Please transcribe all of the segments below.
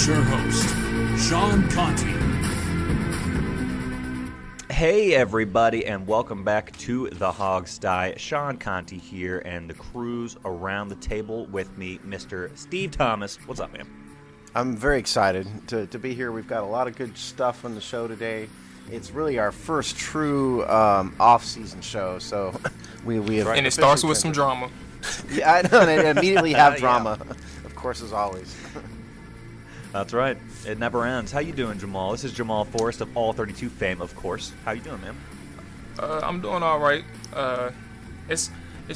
Here's your host, Sean Conti. Hey everybody, and welcome back to The Hogsty. Sean Conti here, and the crew's around the table with me, Mr. Steve Thomas. What's up, man? I'm very excited to be here. We've got a lot of good stuff on the show today. It's really our first true off-season show, so we have. And it starts with some drama. Yeah, I know, and it immediately have drama, of course, as always. That's right. It never ends. How you doing, Jamal? This is Jamal Forrest of All 32 fame, of course. How you doing, man? I'm doing all right. It's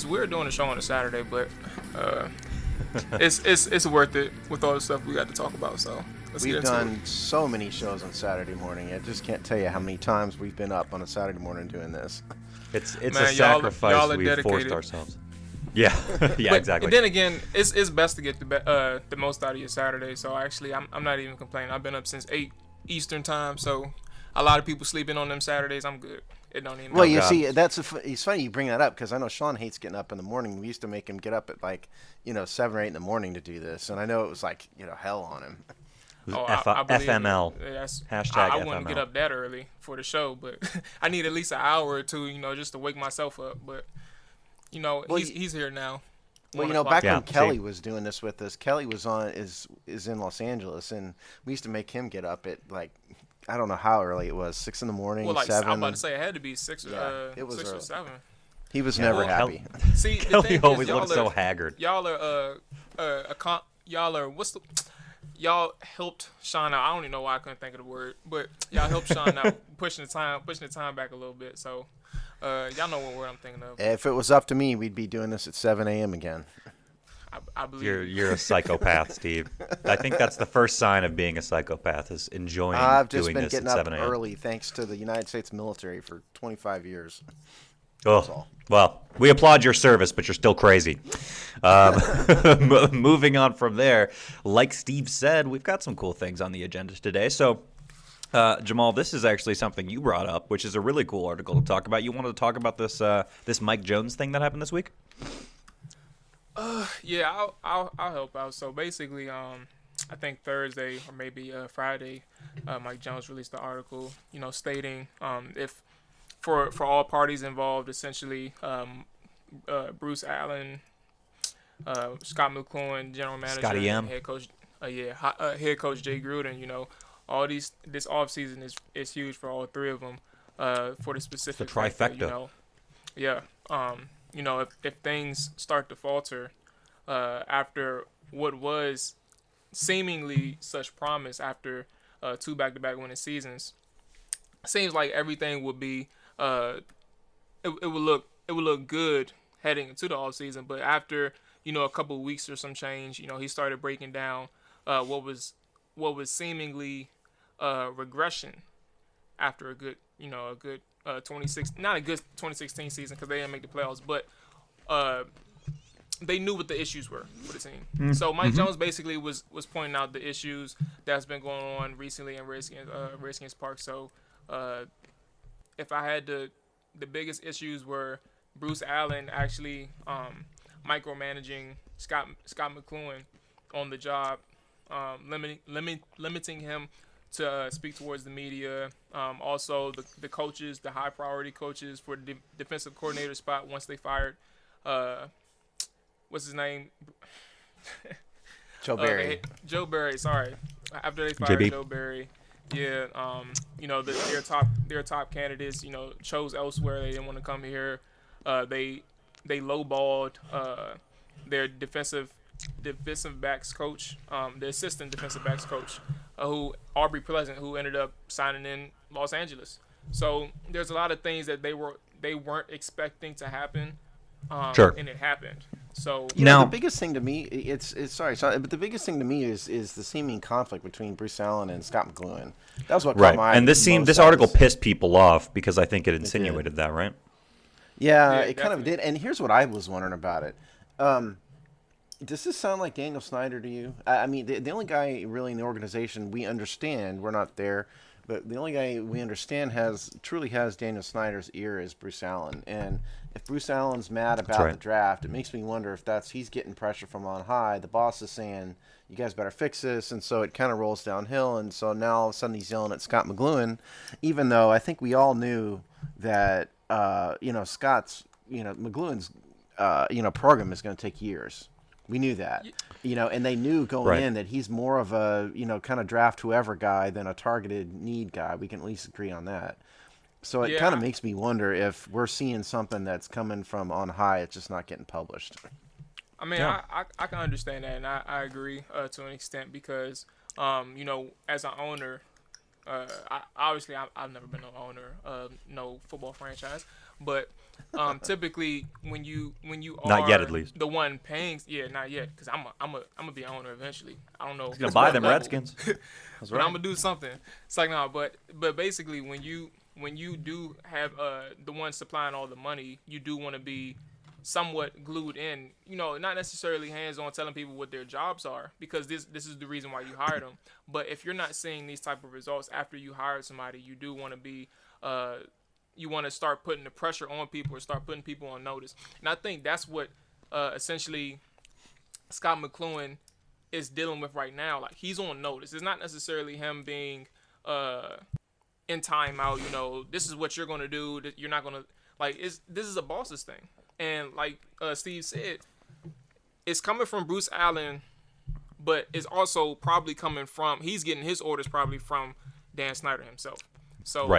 weird doing a show on a Saturday, but it's worth it with all the stuff we got to talk about. So we've done so many shows on Saturday morning. I just can't tell you how many times we've been up on a Saturday morning doing this. It's man, a sacrifice we've forced ourselves. Yeah, yeah, but, exactly. And then again, it's best to get the most out of your Saturday. So actually, I'm not even complaining. I've been up since 8 Eastern time, so a lot of people sleeping on them Saturdays. I'm good. It don't even. Well, you see, it's funny you bring that up because I know Sean hates getting up in the morning. We used to make him get up at 7 or 8 in the morning to do this, and I know it was hell on him. FML. Hashtag I FML. wouldn't get up that early for the show, but I need at least an hour or two, just to wake myself up. But he's here now. Well, back when Kelly was doing this with us, Kelly was is in Los Angeles, and we used to make him get up at I don't know how early it was, 6 in the morning, 7. I'm about to say it had to be 6 it was 6 or 7. He was never happy. See, Kelly always looked so haggard. Y'all helped Sean out. I don't even know why I couldn't think of the word, but y'all helped Sean out, pushing the time back a little bit. So, y'all know what word I'm thinking of. If it was up to me, we'd be doing this at 7 a.m. again. I believe you're a psychopath, Steve. I think that's the first sign of being a psychopath is enjoying I've just doing been this getting at up 7 a.m. early thanks to the United States military for 25 years. Oh, well, we applaud your service, but you're still crazy. Moving on from there, like Steve said, we've got some cool things on the agenda today. So, Jamal, this is actually something you brought up, which is a really cool article to talk about. You wanted to talk about this Mike Jones thing that happened this week? Yeah, I'll help out. So basically, I think Thursday or maybe Friday, Mike Jones released the article, stating if for all parties involved, essentially, Bruce Allen, Scott McCloughan, general manager, and head coach, head coach Jay Gruden, all this offseason is huge for all three of them. For the specific the trifecta. If things start to falter after what was seemingly such promise after 2 back-to-back winning seasons, seems like everything would be it would look good heading into the offseason. But after a couple of weeks or some change, he started breaking down what was seemingly regression after a good 2016 season, because they didn't make the playoffs, but they knew what the issues were for the team. So Mike Jones basically was pointing out the issues that's been going on recently in Redskins Park. So if I had the biggest issues were Bruce Allen actually micromanaging Scott McCloughan on the job, limiting him to speak towards the media. Also, the coaches, the high priority coaches for the defensive coordinator spot once they fired, what's his name? Joe Barry. Joe Barry, sorry. After they fired JB. Joe Barry, their top candidates, chose elsewhere. They didn't want to come here. They lowballed their defensive backs coach, the assistant defensive backs coach, Aubrey Pleasant, who ended up signing in Los Angeles. So there's a lot of things that they weren't expecting to happen, Sure. and it happened. So the biggest thing to me, but the biggest thing to me is the seeming conflict between Bruce Allen and Scott McCloughan. That was what caught my eye. And this article pissed people off because I think it insinuated that, right? Yeah, it kind of did. And here's what I was wondering about it. Does this sound like Daniel Snyder to you? I mean, the only guy really in the organization we understand, we're not there, But the only guy we understand truly has Daniel Snyder's ear is Bruce Allen. And if Bruce Allen's mad about the draft, it makes me wonder if he's getting pressure from on high. The boss is saying, you guys better fix this. And so it kind of rolls downhill. And so now all of a sudden he's yelling at Scott McCloughan, even though I think we all knew that, McCloughan's, program is going to take years. We knew that, and they knew going in that he's more of a, kind of draft whoever guy than a targeted need guy. We can at least agree on that. So it kind of makes me wonder if we're seeing something that's coming from on high. It's just not getting published. I mean, I can understand that, and I agree to an extent because, as an owner, I've never been an owner of no football franchise, but typically when you are not yet at least the one paying, not yet, because I'm gonna be an owner eventually. I don't know. He's gonna buy them Redskins. That's right. I'm gonna do something. It's like no, but basically when you do have the one supplying all the money, you do want to be somewhat glued in, not necessarily hands-on telling people what their jobs are, because this is the reason why you hired them. But if you're not seeing these type of results after you hired somebody, you do want to be you want to start putting the pressure on people or start putting people on notice. And I think that's what essentially Scott McCloughan is dealing with right now. Like, he's on notice. It's not necessarily him being in timeout, this is what you're going to do. You're not going to, this is a boss's thing. And like Steve said, it's coming from Bruce Allen, but it's also probably coming from, he's getting his orders probably from Dan Snyder himself. So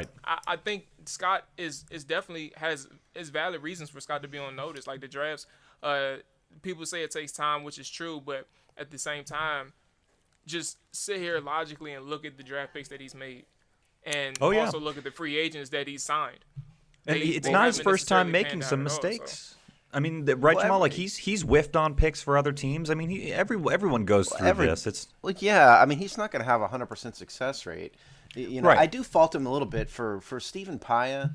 I think Scott is definitely has valid reasons for Scott to be on notice. Like the drafts, people say it takes time, which is true, but at the same time, just sit here logically and look at the draft picks that he's made, and also look at the free agents that he's signed. And it's not his first time making some mistakes. I mean, Jamal, like he's whiffed on picks for other teams. I mean, everyone goes through this. It's I mean, he's not going to have a 100% success rate. I do fault him a little bit for Stephen Paya.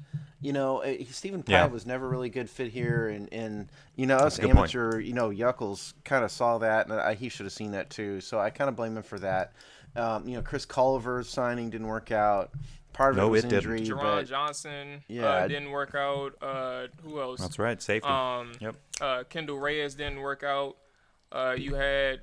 Stephen Paya was never really a good fit here, and us amateur, Yuckles kind of saw that, and he should have seen that too. So I kind of blame him for that. Chris Culliver's signing didn't work out. Part of it was injury. Jerron Johnson didn't work out. Who else? That's right, safety. Kendall Reyes didn't work out. You had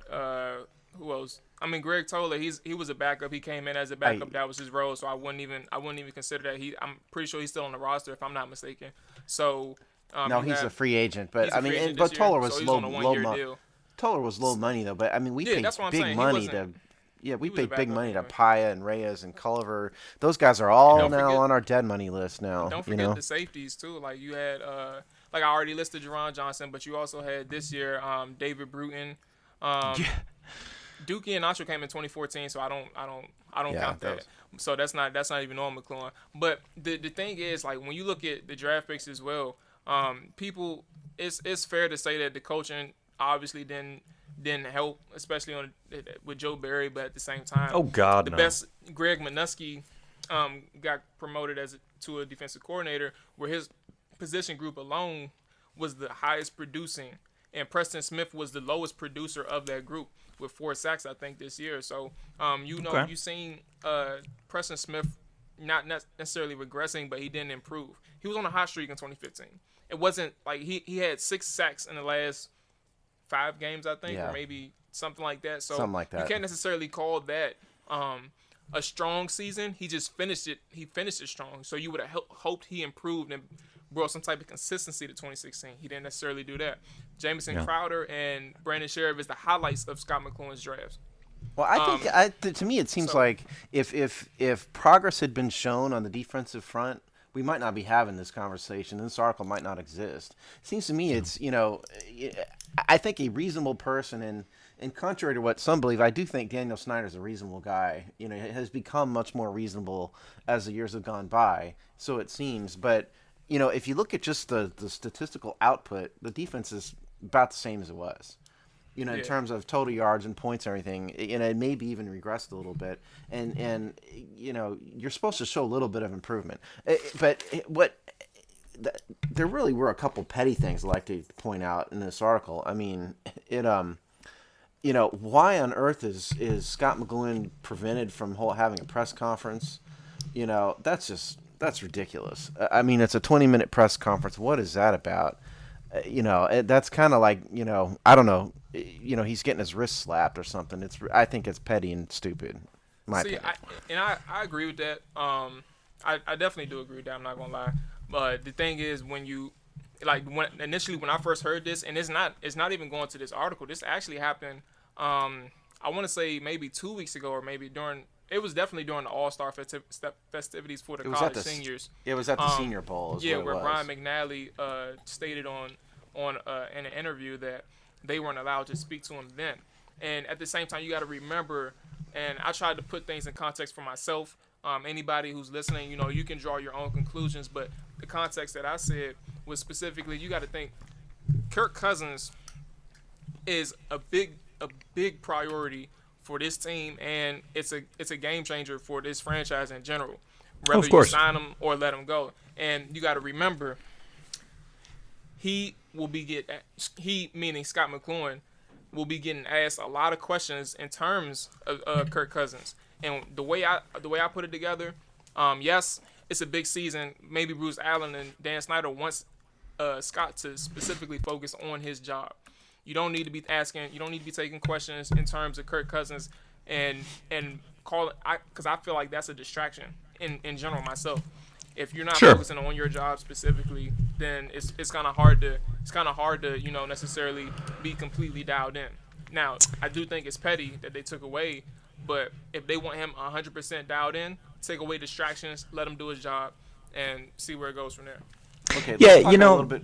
who else? I mean, Greg Toller. He was a backup. He came in as a backup. That was his role. So I wouldn't even consider that. I'm pretty sure he's still on the roster if I'm not mistaken. So no, he's a free agent. But I mean, but Toller was low money. Toller was low money though. But I mean, we paid big money to. Yeah, we paid big money to Paya and Reyes and Culliver. Those guys are all now on our dead money list now. Don't forget the safeties too. Like you had, like I already listed Jerron Johnson, but you also had this year David Bruton. Dookie and Nacho came in 2014, so I don't count that. So that's not even on McCloughan. But the thing is, like when you look at the draft picks as well, people, it's fair to say that the coaching obviously didn't help, especially with Joe Barry. But at the same time, the best Greg Minuski got promoted to a defensive coordinator, where his position group alone was the highest producing, and Preston Smith was the lowest producer of that group with 4 sacks, I think, this year. So you've seen Preston Smith not necessarily regressing, but he didn't improve. He was on a hot streak in 2015. It wasn't like he had 6 sacks in the last 5 games, I think, or maybe something like that. So something like that. You can't necessarily call that a strong season. He just finished it. He finished it strong. So you would have hoped he improved and brought some type of consistency to 2016. He didn't necessarily do that. Jamison Crowder and Brandon Sheriff is the highlights of Scott McCloughan's drafts. Well, I think to me it seems like if progress had been shown on the defensive front, we might not be having this conversation. This article might not exist. It seems to me it's, I think a reasonable person, and contrary to what some believe, I do think Daniel Snyder's a reasonable guy. Has become much more reasonable as the years have gone by, so it seems. But, if you look at just the statistical output, the defense is about the same as it was. In terms of total yards and points and everything, it maybe even regressed a little bit. And you're supposed to show a little bit of improvement. There really were a couple petty things I'd like to point out in this article. I mean, why on earth is Scott McCloughan prevented from having a press conference? That's ridiculous. I mean, it's a 20-minute press conference. What is that about? That's kind of like, I don't know. He's getting his wrist slapped or something. I think it's petty and stupid. My See, opinion. I agree with that. I definitely do agree with that. I'm not gonna lie. But the thing is, when I first heard this, and it's not even going to this article. This actually happened. I want to say maybe 2 weeks ago, or maybe it was definitely during the All-Star festivities for the college seniors. It was at the Senior Bowl. Where Brian McNally stated on in an interview that they weren't allowed to speak to him then. And at the same time, you got to remember, and I tried to put things in context for myself. Anybody who's listening, you can draw your own conclusions, but the context that I said was specifically, you got to think Kirk Cousins is a big priority for this team, and it's a game changer for this franchise in general. Whether you sign him or let him go, and you got to remember, meaning Scott McCloughan, will be getting asked a lot of questions in terms of Kirk Cousins. And the way I put it together, yes, it's a big season. Maybe Bruce Allen and Dan Snyder wants Scott to specifically focus on his job. You don't need to be taking questions in terms of Kirk Cousins and call it, because I feel like that's a distraction in general myself. If you're not focusing on your job specifically, then it's kind of hard to necessarily be completely dialed in. Now, I do think it's petty that they took away, but if they want him 100% dialed in, take away distractions, let him do his job, and see where it goes from there. Okay. Let's talk a little bit.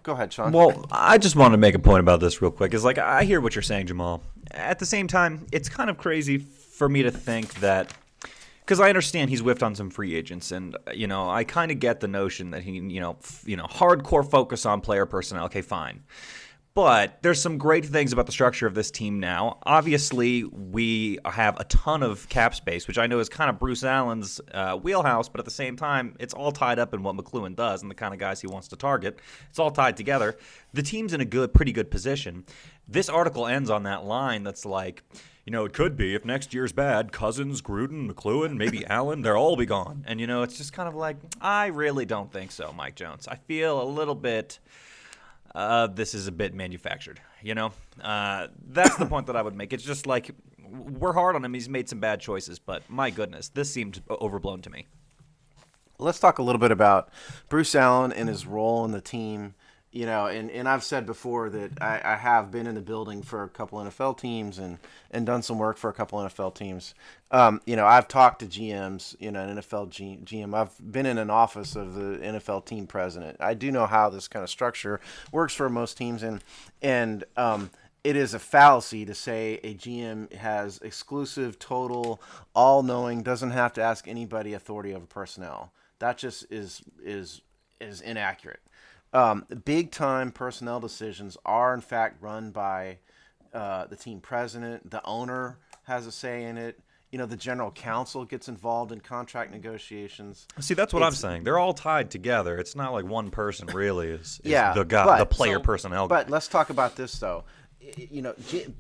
Go ahead, Sean. Well, I just wanted to make a point about this real quick. Is like, I hear what you're saying, Jamal. At the same time, it's kind of crazy for me to think that, because I understand he's whiffed on some free agents, and I kind of get the notion that he, hardcore focus on player personnel. Okay, fine. But there's some great things about the structure of this team now. Obviously, we have a ton of cap space, which I know is kind of Bruce Allen's wheelhouse, but at the same time, it's all tied up in what McCloughan does and the kind of guys he wants to target. It's all tied together. The team's in a pretty good position. This article ends on that line that's like, it could be if next year's bad, Cousins, Gruden, McCloughan, maybe Allen, they'll all be gone. And, it's just kind of like, I really don't think so, Mike Jones. I feel a little bit... this is a bit manufactured, That's the point that I would make. It's just like, we're hard on him. He's made some bad choices, but my goodness, this seemed overblown to me. Let's talk a little bit about Bruce Allen and his role in the team. And I've said before that I have been in the building for a couple NFL teams and done some work for a couple NFL teams. I've talked to GMs, an NFL GM. I've been in an office of the NFL team president. I do know how this kind of structure works for most teams, and it is a fallacy to say a GM has exclusive, total, all-knowing, doesn't have to ask anybody authority over personnel. That just is inaccurate. Big-time personnel decisions are, in fact, run by the team president. The owner has a say in it. The general counsel gets involved in contract negotiations. See, that's what I'm saying. They're all tied together. It's not like one person really is the player personnel guy. But let's talk about this, though.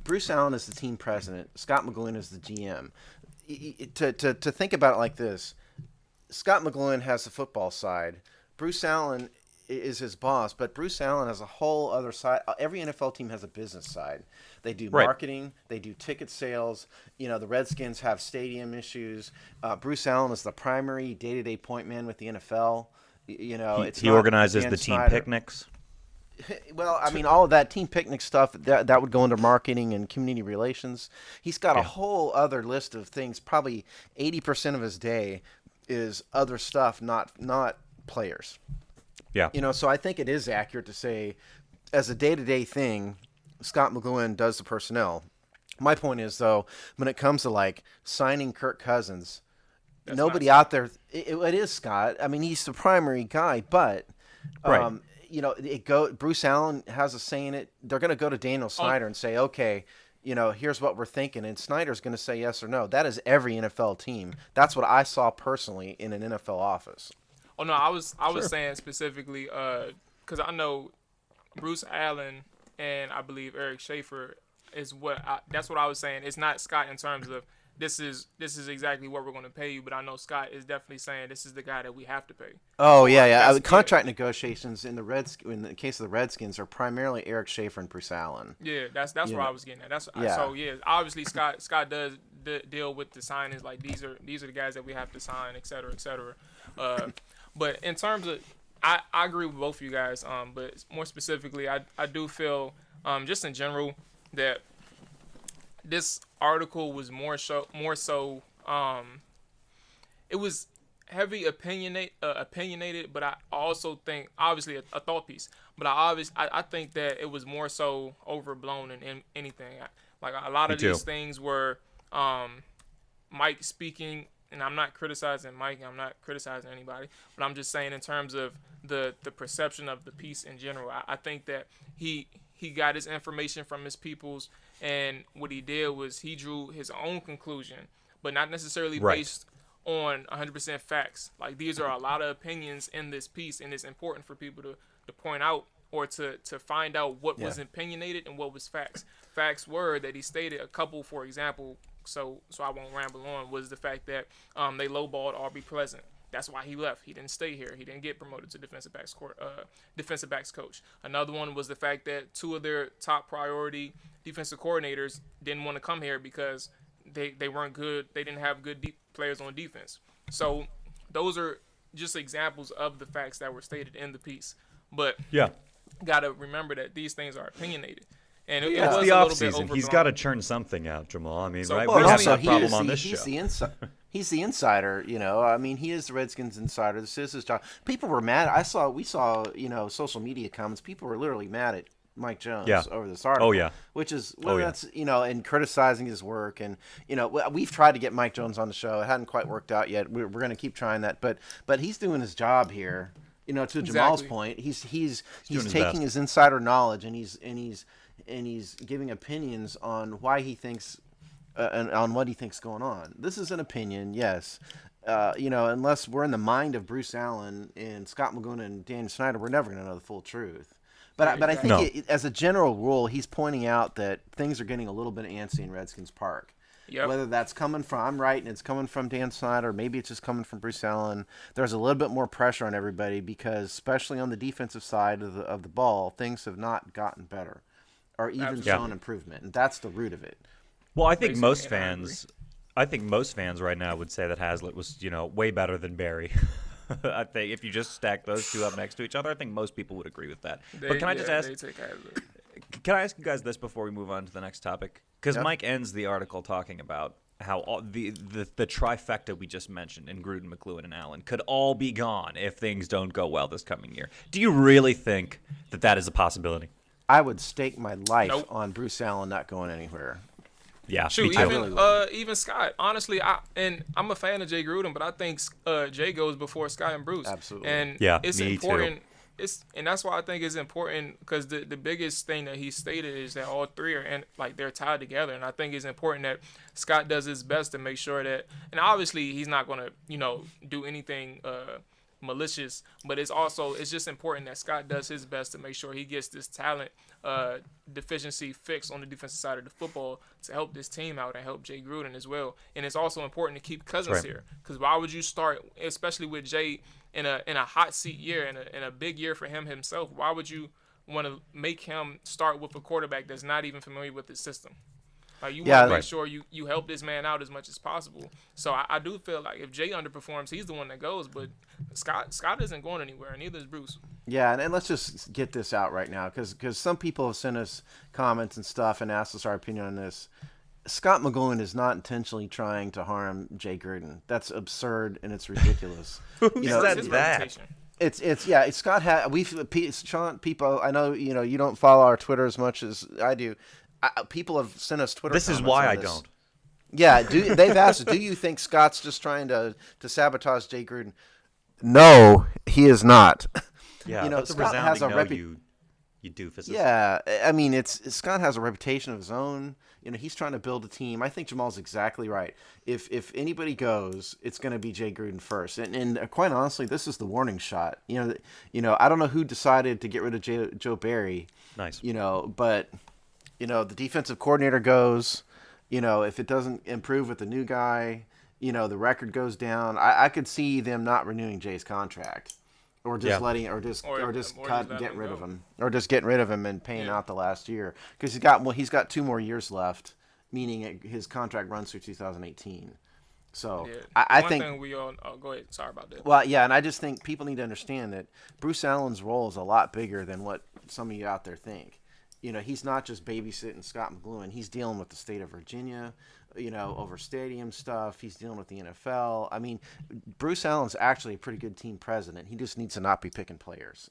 Bruce Allen is the team president. Scott McCloughan is the GM. To think about it like this, Scott McCloughan has the football side. Bruce Allen is his boss, but Bruce Allen has a whole other side. Every NFL team has a business side. They do marketing, they do ticket sales. The Redskins have stadium issues. Bruce Allen is the primary day-to-day point man with the NFL. He organizes the team picnics. Well, I mean, all of that team picnic stuff, that would go into marketing and community relations. He's got a whole other list of things. Probably 80% of his day is other stuff, not players. Yeah. So I think it is accurate to say, as a day-to-day thing, Scott McCloughan does the personnel. My point is, though, when it comes to, like, signing Kirk Cousins, nobody out there – it is Scott. I mean, he's the primary guy, but Bruce Allen has a say in it. They're going to go to Daniel Snyder and say, okay, here's what we're thinking, and Snyder's going to say yes or no. That is every NFL team. That's what I saw personally in an NFL office. Oh no, I was saying specifically because I know Bruce Allen and I believe Eric Schaefer is that's what I was saying. It's not Scott in terms of this is exactly what we're going to pay you. But I know Scott is definitely saying this is the guy that we have to pay. Oh yeah. That's- Contract negotiations in the case of the Redskins are primarily Eric Schaefer and Bruce Allen. Yeah, that's where I was getting at. Yeah. So yeah, obviously Scott does deal with the signings, like these are the guys that we have to sign, et cetera, et cetera. But in terms of, I agree with both of you guys. But more specifically, I do feel just in general that this article was more so it was heavy opinionated, but I also think obviously a thought piece. But I think that it was more so overblown than anything. Like a lot of these things were Mike speaking, and I'm not criticizing Mike, I'm not criticizing anybody, but I'm just saying in terms of the perception of the piece in general. I think that he got his information from his peoples, and what he did was he drew his own conclusion, but not necessarily based on 100% facts. Like, these are a lot of opinions in this piece, and it's important for people to point out or to find out what was opinionated and what was facts. Facts were that he stated a couple, for example, so I won't ramble on, was the fact that they lowballed Aubrey Pleasant. That's why he left. He didn't stay here. He didn't get promoted to defensive backs coach. Another one was the fact that two of their top priority defensive coordinators didn't want to come here because they weren't good. They didn't have good players on defense. So those are just examples of the facts that were stated in the piece. But got to remember that these things are opinionated. And it was the a off little bit season. overblown. He's got to churn something out, Jamal. I mean, So, right? well, We have also, that problem on this he's show. He's the insider, you know. I mean, he is the Redskins insider. This is his job. People were mad. We saw, you know, social media comments. People were literally mad at Mike Jones over this article. Oh, yeah. Which is, that's, you know, and criticizing his work. And, you know, we've tried to get Mike Jones on the show. It hadn't quite worked out yet. We're going to keep trying that. But he's doing his job here. You know, to Jamal's point, he's taking his insider knowledge and he's giving opinions on why he thinks and on what he thinks going on. This is an opinion, yes. You know, unless we're in the mind of Bruce Allen and Scott McCloughan and Dan Snyder, we're never going to know the full truth. But I think as a general rule, he's pointing out that things are getting a little bit antsy in Redskins Park. Yep. Whether that's coming from, I'm right, and it's coming from Dan Snyder, maybe it's just coming from Bruce Allen. There's a little bit more pressure on everybody because, especially on the defensive side of the ball, things have not gotten better or even shown improvement, and that's the root of it. Well, I think most fans right now would say that Hazlitt was, you know, way better than Barry. I think if you just stack those two up next to each other, I think most people would agree with that. But can I just ask? Can I ask you guys this before we move on to the next topic? Because Mike ends the article talking about how all the trifecta we just mentioned in Gruden, McCloughan, and Allen could all be gone if things don't go well this coming year. Do you really think that is a possibility? I would stake my life on Bruce Allen not going anywhere. Yeah, shoot, me too. even Scott. Honestly, I'm a fan of Jay Gruden, but I think Jay goes before Scott and Bruce. Absolutely. And it's important. And that's why I think it's important because the biggest thing that he stated is that all three are they're tied together, and I think it's important that Scott does his best to make sure that. And obviously, he's not going to do anything malicious, but it's just important that Scott does his best to make sure he gets this talent deficiency fixed on the defensive side of the football to help this team out and help Jay Gruden as well. And it's also important to keep Cousins here because why would you start, especially with Jay in a hot seat year in a big year for him himself? Why would you want to make him start with a quarterback that's not even familiar with the system? You want to make sure you help this man out as much as possible. So I do feel like if Jay underperforms, he's the one that goes. But Scott isn't going anywhere, and neither is Bruce. Yeah, and let's just get this out right now because some people have sent us comments and stuff and asked us our opinion on this. Scott McCloughan is not intentionally trying to harm Jay Gruden. That's absurd and it's ridiculous. Who said that? It's Scott. Sean, people. I know you don't follow our Twitter as much as I do. People have sent us Twitter. This is why I don't. Yeah, they've asked, do you think Scott's just trying to sabotage Jay Gruden? No, he is not. Yeah, that's Scott a has a reputation. You doofus. Yeah, I mean, Scott has a reputation of his own. He's trying to build a team. I think Jamal's exactly right. If anybody goes, it's going to be Jay Gruden first. And quite honestly, this is the warning shot. I don't know who decided to get rid of Joe Barry. Nice. But the defensive coordinator goes. If it doesn't improve with the new guy, the record goes down. I could see them not renewing Jay's contract, or just letting, or just get rid of him, or just getting rid of him and paying out the last year because he's got 2 more years left, meaning his contract runs through 2018. So I think thing we all go ahead. Sorry about that. Well, yeah, and I just think people need to understand that Bruce Allen's role is a lot bigger than what some of you out there think. He's not just babysitting Scott McCloughan. He's dealing with the state of Virginia, over stadium stuff. He's dealing with the NFL. I mean, Bruce Allen's actually a pretty good team president. He just needs to not be picking players.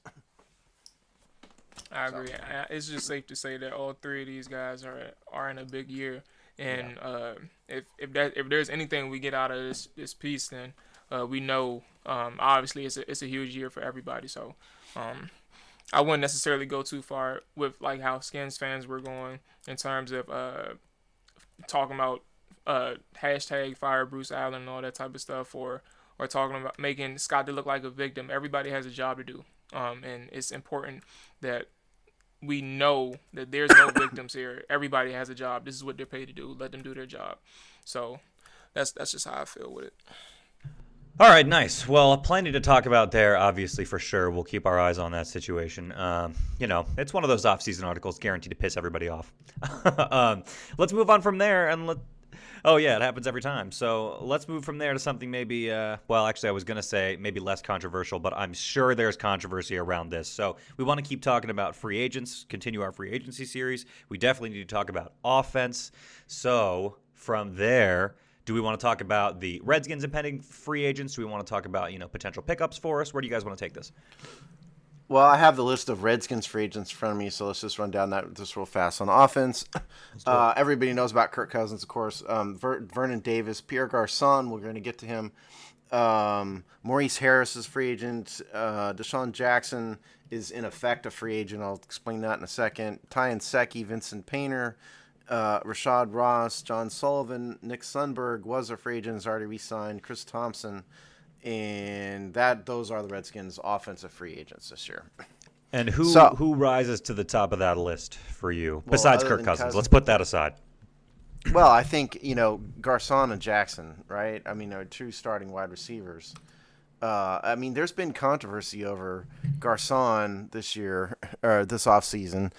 I agree. It's just safe to say that all 3 of these guys are in a big year. And if there's anything we get out of this piece, then we know obviously it's a huge year for everybody. So I wouldn't necessarily go too far with like how Skins fans were going in terms of talking about hashtag fire Bruce Allen and all that type of stuff, or talking about making Scott to look like a victim. Everybody has a job to do, and it's important that we know that there's no victims here. Everybody has a job. This is what they're paid to do. Let them do their job. So that's just how I feel with it. All right, nice. Well, plenty to talk about there, obviously, for sure. We'll keep our eyes on that situation. It's one of those off-season articles guaranteed to piss everybody off. Let's move on from there and Oh, yeah, it happens every time. So let's move from there to something maybe, I was going to say maybe less controversial, but I'm sure there's controversy around this. So we want to keep talking about free agents, continue our free agency series. We definitely need to talk about offense. So from there, do we want to talk about the Redskins impending free agents? Do we want to talk about, potential pickups for us? Where do you guys want to take this? Well, I have the list of Redskins free agents in front of me, so let's just run down that just real fast. On offense, everybody knows about Kirk Cousins, of course. Vernon Davis, Pierre Garçon, we're going to get to him. Maurice Harris is free agent. Deshaun Jackson is in effect a free agent. I'll explain that in a second. Ty Nsekhe, Vincent Painter, Rashad Ross, John Sullivan, Nick Sundberg was a free agent, has already re-signed. Chris Thompson. And those are the Redskins' offensive free agents this year. And who rises to the top of that list for you, besides Kirk Cousins? Let's put that aside. Well, I think, Garçon and Jackson, right? I mean, are two starting wide receivers. There's been controversy over Garçon this year, or this offseason.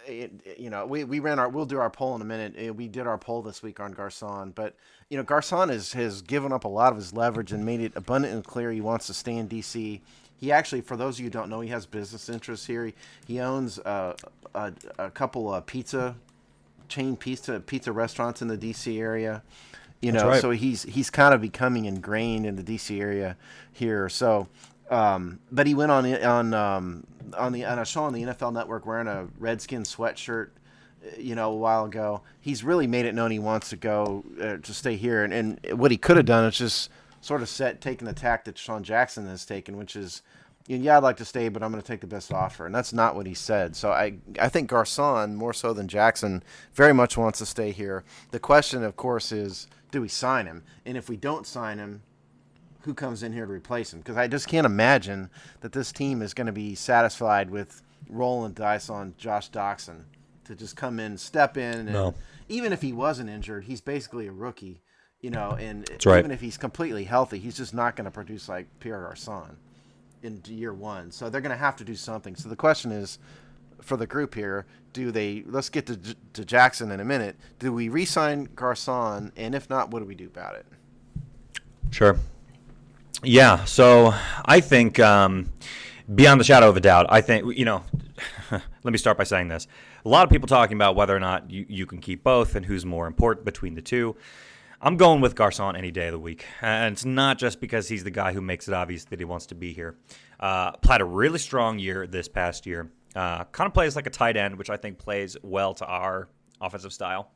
We'll do our poll in a minute. We did our poll this week on Garçon, but Garçon has given up a lot of his leverage and made it abundantly clear he wants to stay in DC. He actually, for those of you who don't know, he has business interests here. He owns a couple of pizza restaurants in the DC area. Right. So he's kind of becoming ingrained in the DC area here. So, but he went on a show on the NFL Network wearing a Redskins sweatshirt, a while ago. He's really made it known he wants to go to stay here, and what he could have done is just sort of taken the tack that Deshaun Jackson has taken, which is, I'd like to stay, but I'm going to take the best offer, and that's not what he said. So I think Garçon, more so than Jackson, very much wants to stay here. The question, of course, is do we sign him? And if we don't sign him, who comes in here to replace him? Because I just can't imagine that this team is going to be satisfied with rolling dice on Josh Doxson to just come in, step in, and even if he wasn't injured, he's basically a rookie, and even if he's completely healthy, he's just not going to produce like Pierre Garçon in year one. So they're going to have to do something. So the question is, for the group here, let's get to Jackson in a minute. Do we re-sign Garçon? And if not, what do we do about it? Sure. Yeah, so I think beyond the shadow of a doubt, I think, let me start by saying this. A lot of people talking about whether or not you can keep both and who's more important between the two. I'm going with Garçon any day of the week. And it's not just because he's the guy who makes it obvious that he wants to be here. Played a really strong year this past year. Kind of plays like a tight end, which I think plays well to our offensive style.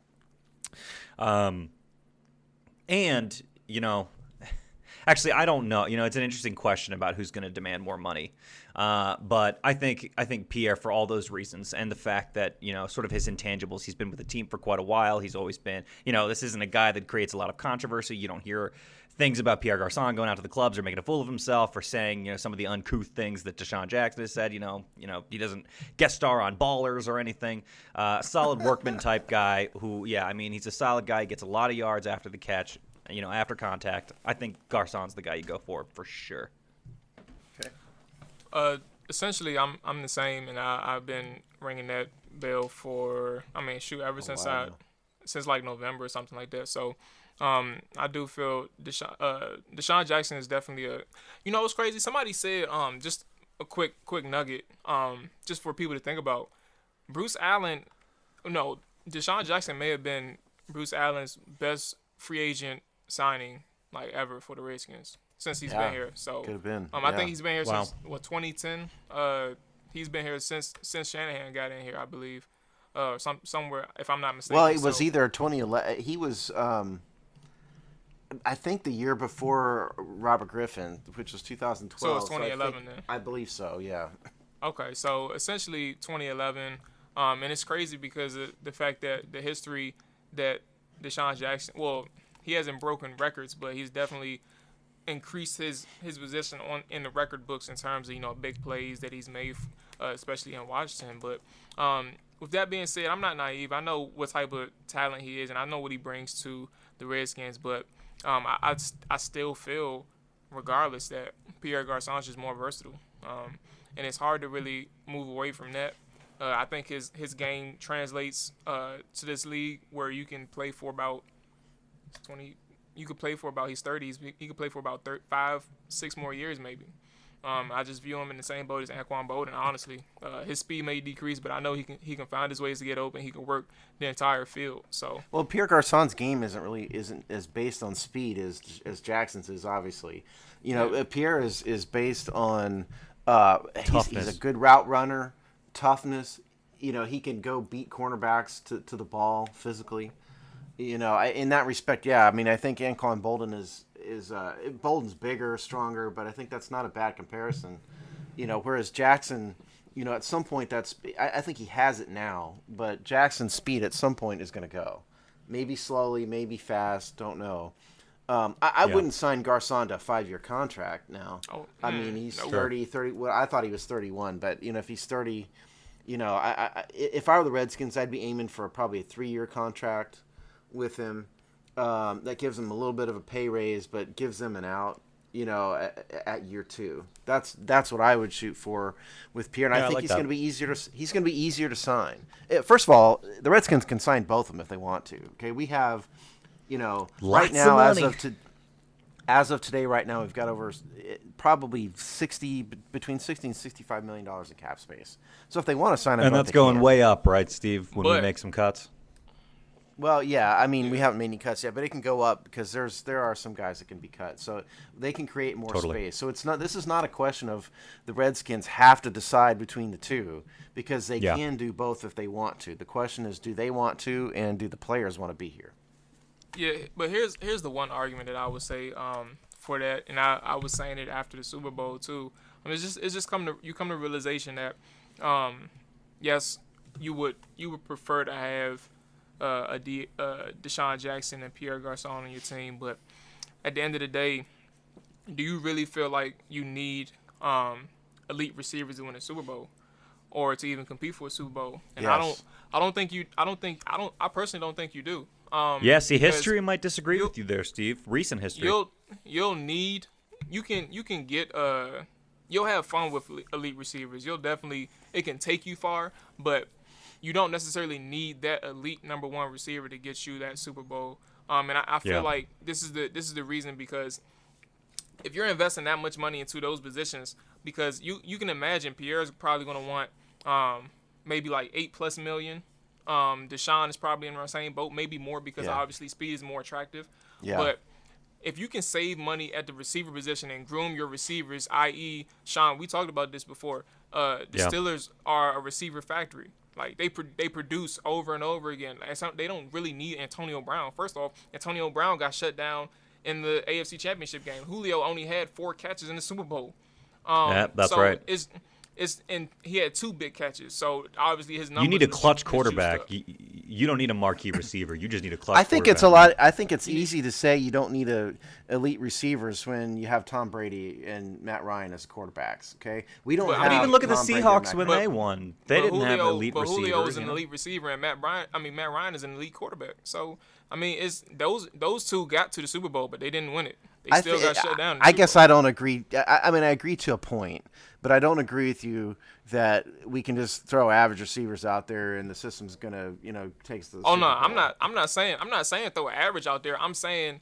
Actually, I don't know. It's an interesting question about who's going to demand more money. But I think Pierre, for all those reasons, and the fact that, sort of his intangibles, he's been with the team for quite a while. He's always been, this isn't a guy that creates a lot of controversy. You don't hear things about Pierre Garçon going out to the clubs or making a fool of himself, or saying some of the uncouth things that Deshaun Jackson has said. He doesn't guest star on Ballers or anything. Solid workman type guy who, he's a solid guy. He gets a lot of yards after the catch, after contact. I think Garçon's the guy you go for sure. Okay. Essentially, I'm the same, and I've been ringing that bell for ever since like November or something like that. So I do feel Deshaun Jackson is definitely what's crazy. Somebody said just a quick nugget just for people to think about. Deshaun Jackson may have been Bruce Allen's best free agent signing like ever for the Redskins since he's been here. So could have been. I think he's been here since 2010. He's been here since Shanahan got in here, I believe. Somewhere, if I'm not mistaken. Well, it was either 2011. He was, I think, the year before Robert Griffin, which was 2012. So it's 2011 then. I believe so. Yeah. Okay, so essentially 2011, and it's crazy because of the fact that the history that Deshaun Jackson, well, he hasn't broken records, but he's definitely increased his position in the record books in terms of big plays that he's made, especially in Washington. But with that being said, I'm not naive. I know what type of talent he is, and I know what he brings to the Redskins. But I still feel, regardless, that Pierre Garçon is just more versatile, and it's hard to really move away from that. I think his game translates to this league where you can play for about 20. You could play for about his 30s. He could play for about 5-6 more years maybe. I just view him in the same boat as Anquan Boldin. Honestly, his speed may decrease, but I know he can find his ways to get open. He can work the entire field. So Pierre Garçon's game isn't as based on speed as Jackson's is. Obviously, Pierre is based on he's a good route runner, toughness. He can go beat cornerbacks to the ball physically. In that respect, I think Anquan Boldin is Bolden's bigger, stronger, but I think that's not a bad comparison. Whereas Jackson, at some point I think he has it now, but Jackson's speed at some point is going to go. Maybe slowly, maybe fast, don't know. I wouldn't sign Garçon to a 5-year contract now. He's 30. Well, I thought he was 31, but if he's 30, if I were the Redskins, I'd be aiming for probably a 3-year contract with him. That gives him a little bit of a pay raise, but gives them an out, at year 2. That's what I would shoot for with Pierre, and I think he's going to be easier to sign. First of all, the Redskins can sign both of them if they want to. Okay, we have, right now as of today, right now we've got over probably between $60 and $65 million in cap space. So if they want to sign him, and that's going way up, right, Steve? When we make some cuts. Well, yeah, we haven't made any cuts yet, but it can go up because there are some guys that can be cut, so they can create more space. So this is not a question of the Redskins have to decide between the two because they can do both if they want to. The question is, do they want to, and do the players want to be here? Yeah, but here's the one argument that I would say for that, and I was saying it after the Super Bowl too. It's just come to realization that yes, you would prefer to have Deshaun Jackson and Pierre Garçon on your team, but at the end of the day, do you really feel like you need elite receivers to win a Super Bowl or to even compete for a Super Bowl? And yes. I personally don't think you do. History might disagree with you there, Steve. Recent history. You'll have fun with elite receivers. It can take you far, but you don't necessarily need that elite number one receiver to get you that Super Bowl. And I feel like this is the reason, because if you're investing that much money into those positions, because you can imagine Pierre's probably going to want maybe like $8+ million. Deshaun is probably in the same boat, maybe more, because obviously speed is more attractive. Yeah. But if you can save money at the receiver position and groom your receivers, i.e., Sean, we talked about this before. The Steelers are a receiver factory. Like they produce over and over again. They don't really need Antonio Brown. First off, Antonio Brown got shut down in the AFC Championship game. Julio only had 4 catches in the Super Bowl. That's right. And he had 2 big catches. So obviously his numbers. You need a clutch quarterback. you don't need a marquee receiver. You just need a clutch. I think it's a lot. I think it's easy to say you don't need elite receivers when you have Tom Brady and Matt Ryan as quarterbacks. Okay, we don't. But even look at the Tom Brady and Seahawks Matt when Ryan. they won. They didn't have elite receivers. But Julio is an elite receiver, and Matt Ryan is an elite quarterback. So I mean, it's those two got to the Super Bowl, but they didn't win it. They still got shut down. I guess I don't agree. I mean, I agree to a point, but I don't agree with you that we can just throw average receivers out there and the system's gonna, takes the. Oh no, I'm not saying throw an average out there. I'm saying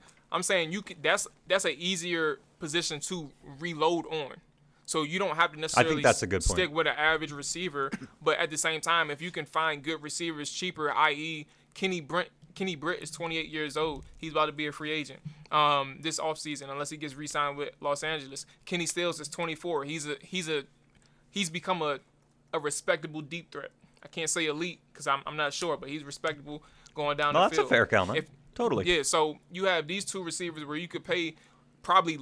you can. That's an easier position to reload on. So you don't have to necessarily I think that's a good point. Stick with an average receiver, but at the same time, if you can find good receivers cheaper, i.e. Kenny Britt is 28 years old. He's about to be a free agent this offseason unless he gets re-signed with Los Angeles. Kenny Stills is 24. He's become a respectable deep threat. I can't say elite because I'm not sure, but he's respectable going down the field. That's a fair comment. Totally. Yeah, so you have these two receivers where you could pay probably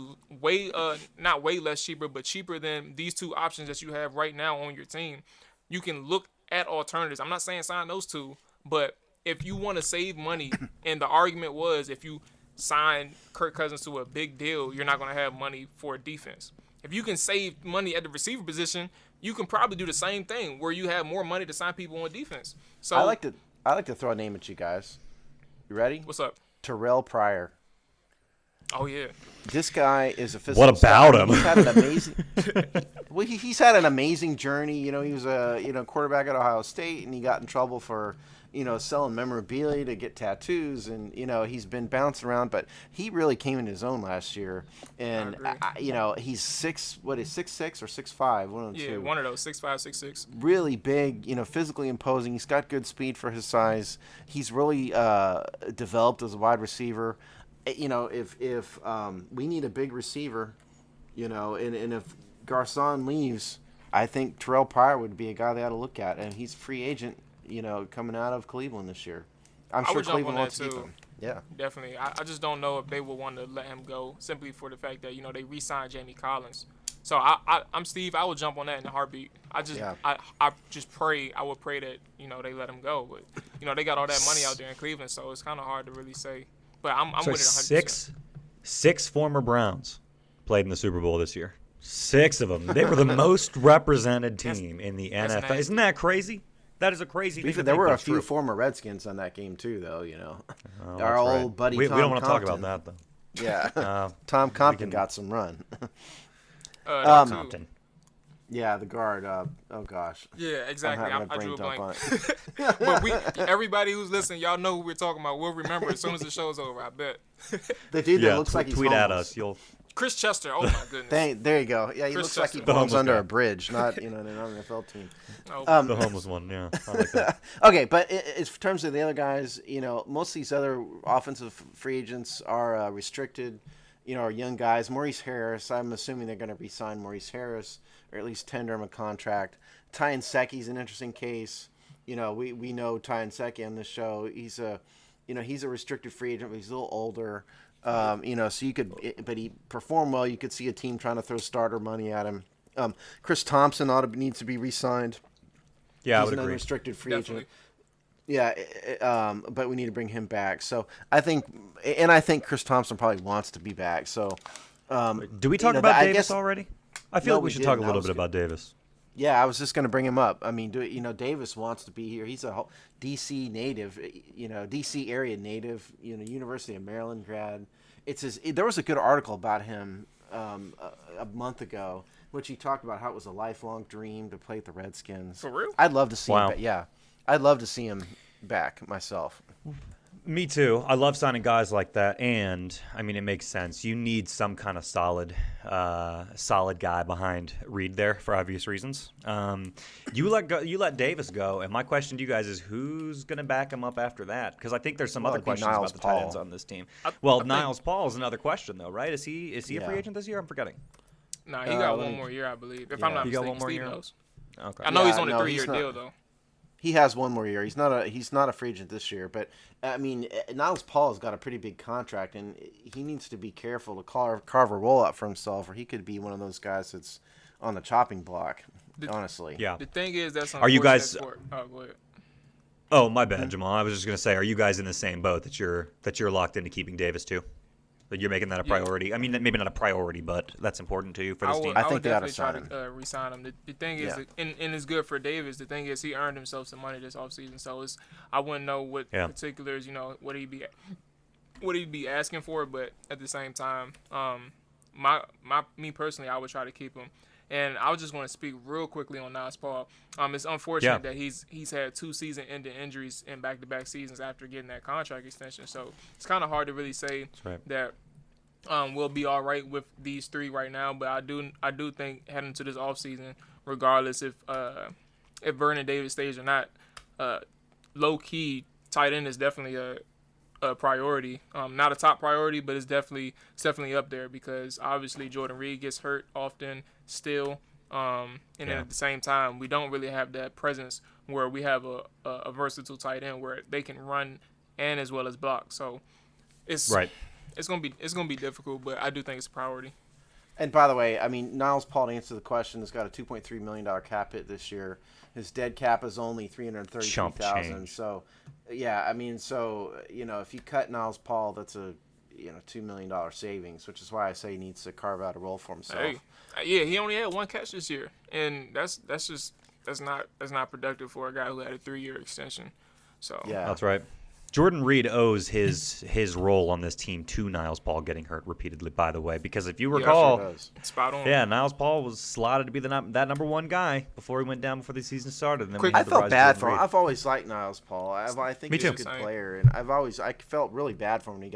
not way less cheaper, but cheaper than these two options that you have right now on your team. You can look at alternatives. I'm not saying sign those two, but if you want to save money, and the argument was if you sign Kirk Cousins to a big deal, you're not going to have money for a defense. If you can save money at the receiver position, you can probably do the same thing where you have more money to sign people on defense. So I like to throw a name at you guys. You ready? What's up? Terrell Pryor. Oh yeah. This guy is a physical. What about him? He's had an amazing. Well, he's had an amazing journey. He was a quarterback at Ohio State, and he got in trouble for selling memorabilia to get tattoos, and he's been bouncing around, but he really came into his own last year. And he's 6'6" or 6'5", one of the two. Yeah, one of those 6'5", 6'6". Really big, physically imposing. He's got good speed for his size. He's really developed as a wide receiver. If we need a big receiver, and if Garcon leaves, I think Terrell Pryor would be a guy they ought to look at, and he's a free agent, coming out of Cleveland this year. I'm sure Cleveland wants to keep him. Yeah, definitely. I just don't know if they would want to let him go simply for the fact that they re-signed Jamie Collins. So I'm Steve. I would jump on that in a heartbeat. I just pray. I would pray that they let him go, but they got all that money out there in Cleveland, so it's kind of hard to really say. But I'm with it 100%. Six former Browns played in the Super Bowl this year. 6 of them. They were the most represented team in the NFL. nasty. Isn't that crazy? That is a crazy thing. There were a few former Redskins on that game too, though. Oh, our old right. buddy. We Tom don't want to talk Compton. about that though. Yeah, Tom Compton got some run. Compton. Yeah, the guard. Oh gosh. Yeah, exactly. I'm having a I drew a brain blank. But everybody who's listening, y'all know who we're talking about. We'll remember as soon as the show's over. I bet. The dude that looks like he's tweet homeless. at us. You'll. Chris Chester. Oh my goodness. There you go. Yeah, he Chris looks like he Chester. belongs under guy. a bridge, not an NFL team. Oh. The homeless one. Yeah, I like that. Okay, but in terms of the other guys, most of these other offensive free agents are restricted. Are young guys. Maurice Harris. I'm assuming they're going to re-sign Maurice Harris, or at least tender him a contract. Ty Nsekhe's an interesting case. We know Ty Nseke on this show. He's a restricted free agent, but he's a little older. So you could, but he performed well. You could see a team trying to throw starter money at him. Chris Thompson needs to be re-signed. Yeah, He's I would an agree. unrestricted free Definitely. agent. Yeah, but we need to bring him back. So I think Chris Thompson probably wants to be back. So Do we talk about I Davis guess, I I feel No, like we we should talk a didn't. little That bit was about Davis. Yeah, I was just going to bring him up. I mean, Davis wants to be here. He's a D.C. native, D.C. area native, University of Maryland grad. There was a good article about him a month ago, which he talked about how it was a lifelong dream to play with the Redskins. For real? I'd love to see Wow. him. Yeah, I'd love to see him back myself. Me too. I love signing guys like that, and I mean it makes sense. You need some kind of solid guy behind Reed there for obvious reasons. You let Davis go, and my question to you guys is who's going to back him up after that? Because I think there's some other it'd be questions Niles about the tight ends Paul. on this team. I Niles Paul is another question though, right? Is he a Yeah. free agent this year? I'm forgetting. Nah, he got let one me- more year, I believe. If I'm not He got mistaken, one more Steve year? knows. Okay. I know he's Yeah, on a no, 3-year he's not. deal though. He has one more year. He's not a free agent this year, but I mean, Niles Paul has got a pretty big contract, and he needs to be careful to carve a rollout for himself, or he could be one of those guys that's on the chopping block. Honestly, Yeah. The thing is, that's Are you guys- unfortunate for- oh, go ahead. Oh, my bad, Jamal. I was just gonna say, are you guys in the same boat that you're locked into keeping Davis too? That you're making that a priority? I mean, maybe not a priority, but that's important to you for this team. I think would they ought to definitely sign try to re-sign him. The thing is, and it's good for Davis. The thing is, he earned himself some money this offseason, so I wouldn't know what particulars, what he'd be asking for, but at the same time, me personally, I would try to keep him. And I was just going to speak real quickly on Niles Paul. It's unfortunate that he's had 2 season-ending injuries in back-to-back seasons after getting that contract extension. So it's kind of hard to really say that we'll be all right with these 3 right now. But I do think heading to this offseason, regardless if Vernon Davis stays or not, low-key tight end is definitely a priority. Not a top priority, but it's definitely up there because obviously Jordan Reed gets hurt often still. And then at the same time, we don't really have that presence where we have a versatile tight end where they can run and as well as block. So it's gonna be difficult, but I do think it's a priority. And by the way, I mean, Niles Paul, to answer the question, has got a $2.3 million cap hit this year. His dead cap is only $333,000. So, yeah, I mean, if you cut Niles Paul, that's a $2 million savings, which is why I say he needs to carve out a role for himself. Hey, he only had 1 catch this year, and that's not productive for a guy who had a 3-year extension. So yeah, that's right. Jordan Reed owes his role on this team to Niles Paul getting hurt repeatedly, by the way, because if you recall, spot on. Yeah, Niles Paul was slotted to be that number 1 guy before he went down before the season started. And then I felt bad for him. I've always liked Niles Paul. I think he's a good player, and I felt really bad for him when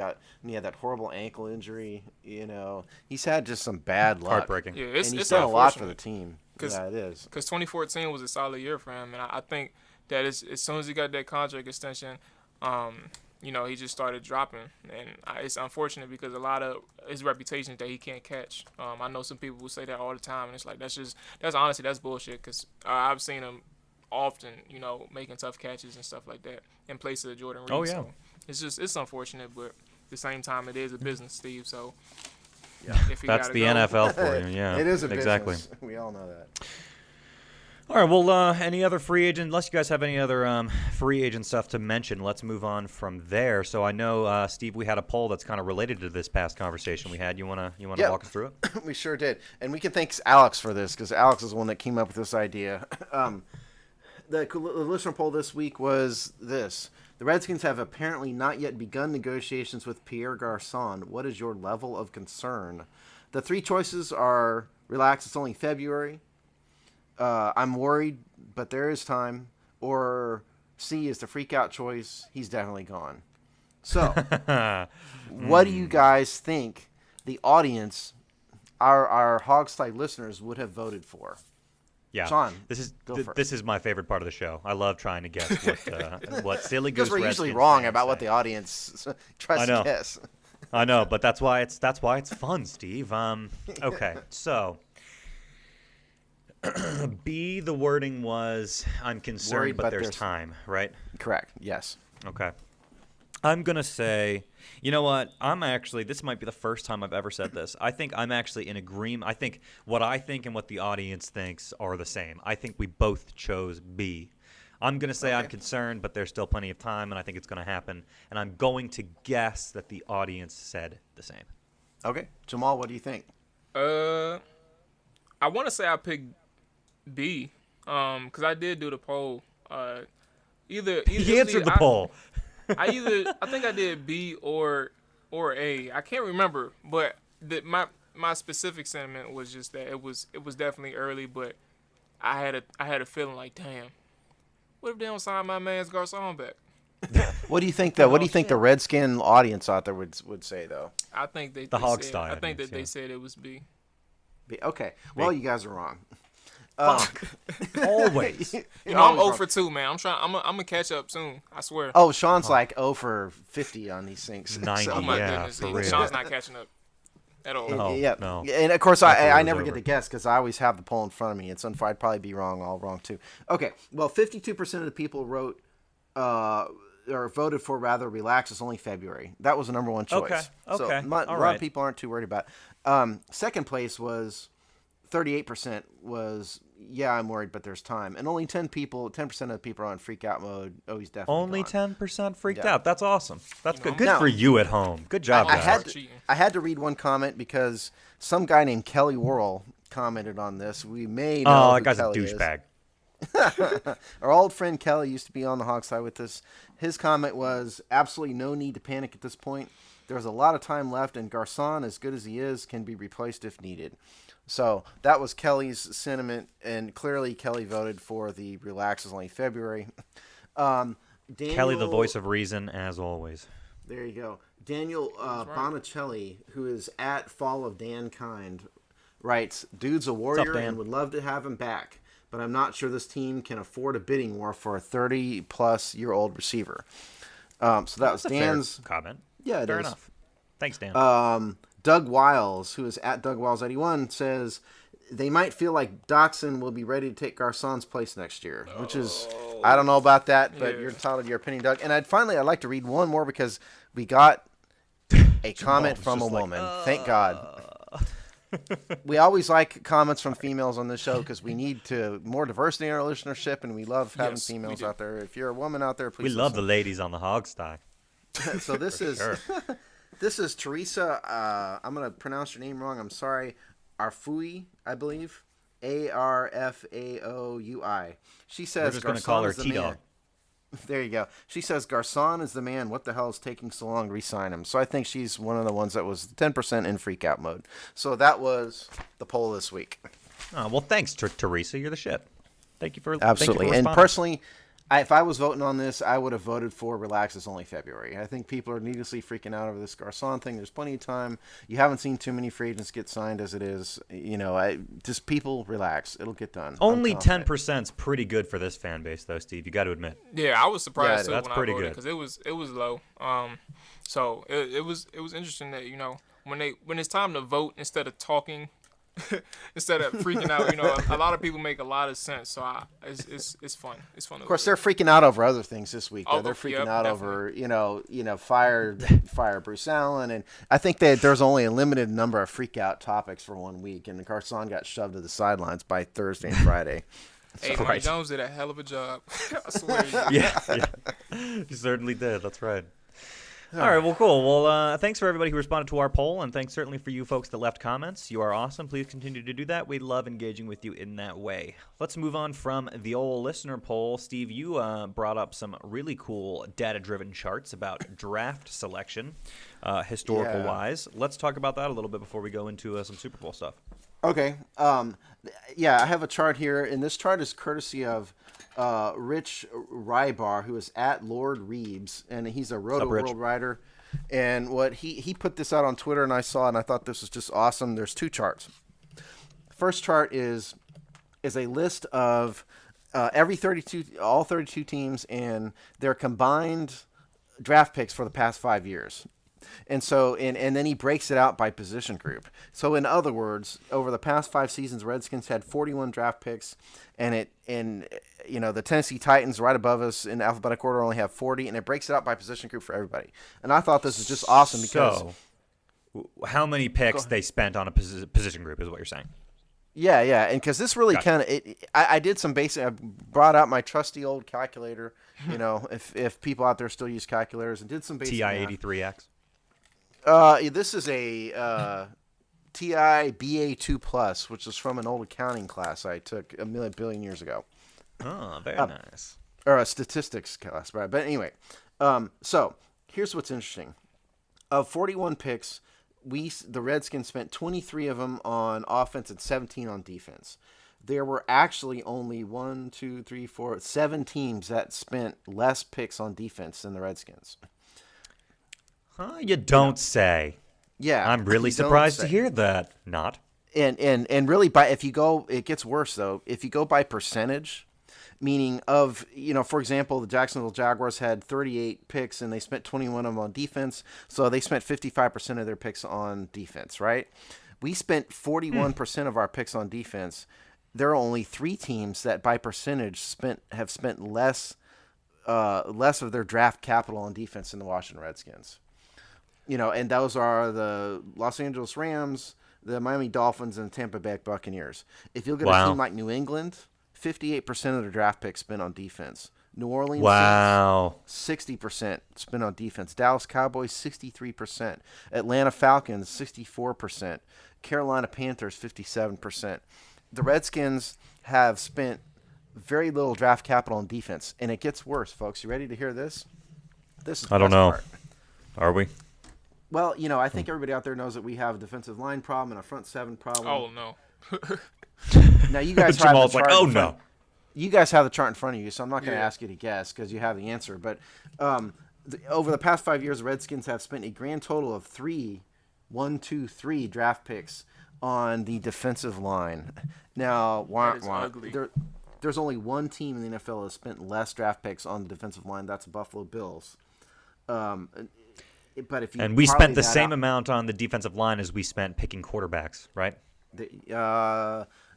he had that horrible ankle injury. He's had just some bad luck. Heartbreaking. Yeah, and he's done a lot for the team. Yeah, it is. Because 2014 was a solid year for him, and I think that as soon as he got that contract extension, he just started dropping, and it's unfortunate because a lot of his reputation is that he can't catch. I know some people will say that all the time, and it's like that's bullshit. Because I've seen him often, making tough catches and stuff like that in place of Jordan Reed. Oh yeah. So it's unfortunate, but at the same time, it is a business, Steve. So that's the NFL for you. Yeah, it is a business. Exactly. We all know that. All right, well, any other free agent, unless you guys have any other free agent stuff to mention, let's move on from there. So I know, Steve, we had a poll that's kind of related to this past conversation we had. You wanna walk us through it? We sure did. And we can thank Alex for this because Alex is the one that came up with this idea. The listener poll this week was this. The Redskins have apparently not yet begun negotiations with Pierre Garçon. What is your level of concern? The 3 choices are relax, it's only February. I'm worried, but there is time. Or C is the freak out choice. He's definitely gone. So, what do you guys think the audience, our Hogstye listeners, would have voted for? Yeah, Sean, this is my favorite part of the show. I love trying to guess what silly goose. Because we're usually wrong about what the audience tries to guess. I know, but that's why it's fun, Steve. Okay, so. B, the wording was, I'm concerned, worried, but there's time, right? Correct, yes. Okay. I'm going to say, you know what? This might be the first time I've ever said this. I think I'm actually in agreement. I think what I think and what the audience thinks are the same. I think we both chose B. I'm going to say I'm concerned, but there's still plenty of time, and I think it's going to happen. And I'm going to guess that the audience said the same. Okay. Jamal, what do you think? I want to say I picked B, because I did do the poll. He answered the poll. I think I did B or A. I can't remember, but my specific sentiment was just that it was definitely early, but I had a feeling like, damn, what if they don't sign my man's Garçon back? What do you think What do you think the Redskin audience out there would say though? I think they said it was B. B. Okay. Well, you guys are wrong. Fuck. Always. I'm 0 for 2, man. I'm gonna catch up soon. I swear. Oh, Sean's like 0 for 50 on these things. 90. Oh my goodness. For real. Sean's not catching up at all. No. And of course, I never get to guess because I always have the poll in front of me. It's unfair. I'd probably be all wrong too. Okay. Well, 52% of the people wrote or voted for rather relax. It's only February. That was the number 1 choice. Okay. So a lot of people aren't too worried about it. Second place was 38% was, yeah, I'm worried, but there's time. And only 10% of the people are on freak out mode. Oh, he's definitely Only gone. 10% freaked Yeah. out. That's awesome. That's You know, good. Good now- for you at home. Good job, I guys. had to read one comment because some guy named Kelly Worrell commented on this. We may know Oh, who that guy's a Kelly is. douchebag. Our old friend Kelly used to be on the Hog side with us. His comment was, absolutely no need to panic at this point. There's a lot of time left, and Garcon, as good as he is, can be replaced if needed. So that was Kelly's sentiment, and clearly Kelly voted for the relax is only February. Daniel, Kelly, the voice of reason, as always. There you go. Daniel Bonicelli, who is at Fall of Dankind, writes, dude's a warrior Dan? and would love to have him back, but I'm not sure this team can afford a bidding war for a 30-plus-year-old receiver. So that was That's a Dan's fair comment. Yeah, it fair is. enough. Thanks, Dan. Doug Wiles, who is at Doug Wiles81, says they might feel like Doxson will be ready to take Garcon's place next year, which is, I don't know about that, but you're entitled to your opinion, Doug. And I'd like to read one more because we got a comment from a woman. Thank God. We always like comments from females on this show because we need more diversity in our listenership, and we love having Yes, females we do. out there. If you're a woman out there, please we love the listen. ladies on the hog sty. So this is Sure. this is Teresa. I'm gonna pronounce your name wrong. I'm sorry. Arfui, I believe. Arfaoui. She says We're just going to Garcon call her is the T-Dog. man. There you go. She says Garcon is the man. What the hell is taking so long to re-sign him? So I think she's one of the ones that was 10% in freak out mode. So that was the poll this week. Oh, well, thanks, Teresa. You're the shit. Thank you for Absolutely. Thank you for And responding. personally, if I was voting on this, I would have voted for relax is only February. I think people are needlessly freaking out over this Garcon thing. There's plenty of time. You haven't seen too many free agents get signed as it is. Just people relax. It'll get done. Only I'm confident. 10% is pretty good for this fan base, though, Steve. You got to admit. Yeah, I was surprised too that's when pretty I voted good. because it was low. So it was interesting that when it's time to vote instead of talking, instead of freaking out, a lot of people make a lot of sense. So it's fun. It's fun. Of course, they're freaking out over other things this week. Oh, They're freaking yep, out definitely. over, fire Bruce Allen, and I think that there's only a limited number of freak out topics for 1 week, and Garcon got shoved to the sidelines by Thursday and Friday. Hey, Mike Right. Jones did a hell of a job. I swear. He did. Yeah. You certainly did. That's right. All right, well, cool. Well, thanks for everybody who responded to our poll, and thanks certainly for you folks that left comments. You are awesome. Please continue to do that. We love engaging with you in that way. Let's move on from the old listener poll. Steve, you brought up some really cool data-driven charts about draft selection, historical-wise. Let's talk about that a little bit before we go into some Super Bowl stuff. Okay. I have a chart here, and this chart is courtesy of Rich Rybar, who is at Lord Reeves, and he's a Roto Rich? World writer. And what he put this out on Twitter, and I saw it, and I thought this was just awesome. There's two charts. First chart is a list of all 32 teams and their combined draft picks for the past 5 years. And so, and then he breaks it out by position group. So, in other words, over the past 5 seasons, Redskins had 41 draft picks, and the Tennessee Titans right above us in alphabetical order only have 40, and it breaks it out by position group for everybody. And I thought this was just awesome because So, how many picks they spent on a position group is what you're saying. yeah, and because this really Gotcha. kind of I did some basic. I brought out my trusty old calculator. If people out there still use calculators, and did some basic math. TI-83X. This is a TI BA2 Plus, which is from an old accounting class I took a billion years ago, Oh, very nice. or a statistics class, right? But anyway, so here's what's interesting: of 41 picks, the Redskins spent 23 of them on offense and 17 on defense. There were actually only 7 teams that spent less picks on defense than the Redskins. Huh? You don't say. Yeah, I'm really you don't surprised to say. hear that. Not. And really, if you go, it gets worse though. If you go by percentage, meaning of, for example, the Jacksonville Jaguars had 38 picks and they spent 21 of them on defense, so they spent 55% of their picks on defense, right? We spent 41% of our picks on defense. There are only 3 teams that, by percentage, have spent less of their draft capital on defense than the Washington Redskins. And those are the Los Angeles Rams, the Miami Dolphins, and the Tampa Bay Buccaneers. If you look at a Wow. team like New England, 58% of their draft picks spent on defense. New Orleans, Wow. 60% spent on defense. Dallas Cowboys, 63%. Atlanta Falcons, 64%. Carolina Panthers, 57%. The Redskins have spent very little draft capital on defense, and it gets worse, folks. You ready to hear this? This is the I don't best know. part. Are we? Well, I think everybody out there knows that we have a defensive line problem and a front seven problem. Oh no. Now you guys have the Jamal's like, chart oh in front- no. You guys have the chart in front of you, so I'm not going to Yeah. ask you to guess because you have the answer. But over the past 5 years, the Redskins have spent a grand total of three draft picks on the defensive line. Now, That is ugly. there's only one team in the NFL that has spent less draft picks on the defensive line. That's the Buffalo Bills. But if you And we parlay spent the that same out- amount on the defensive line as we spent picking quarterbacks, right?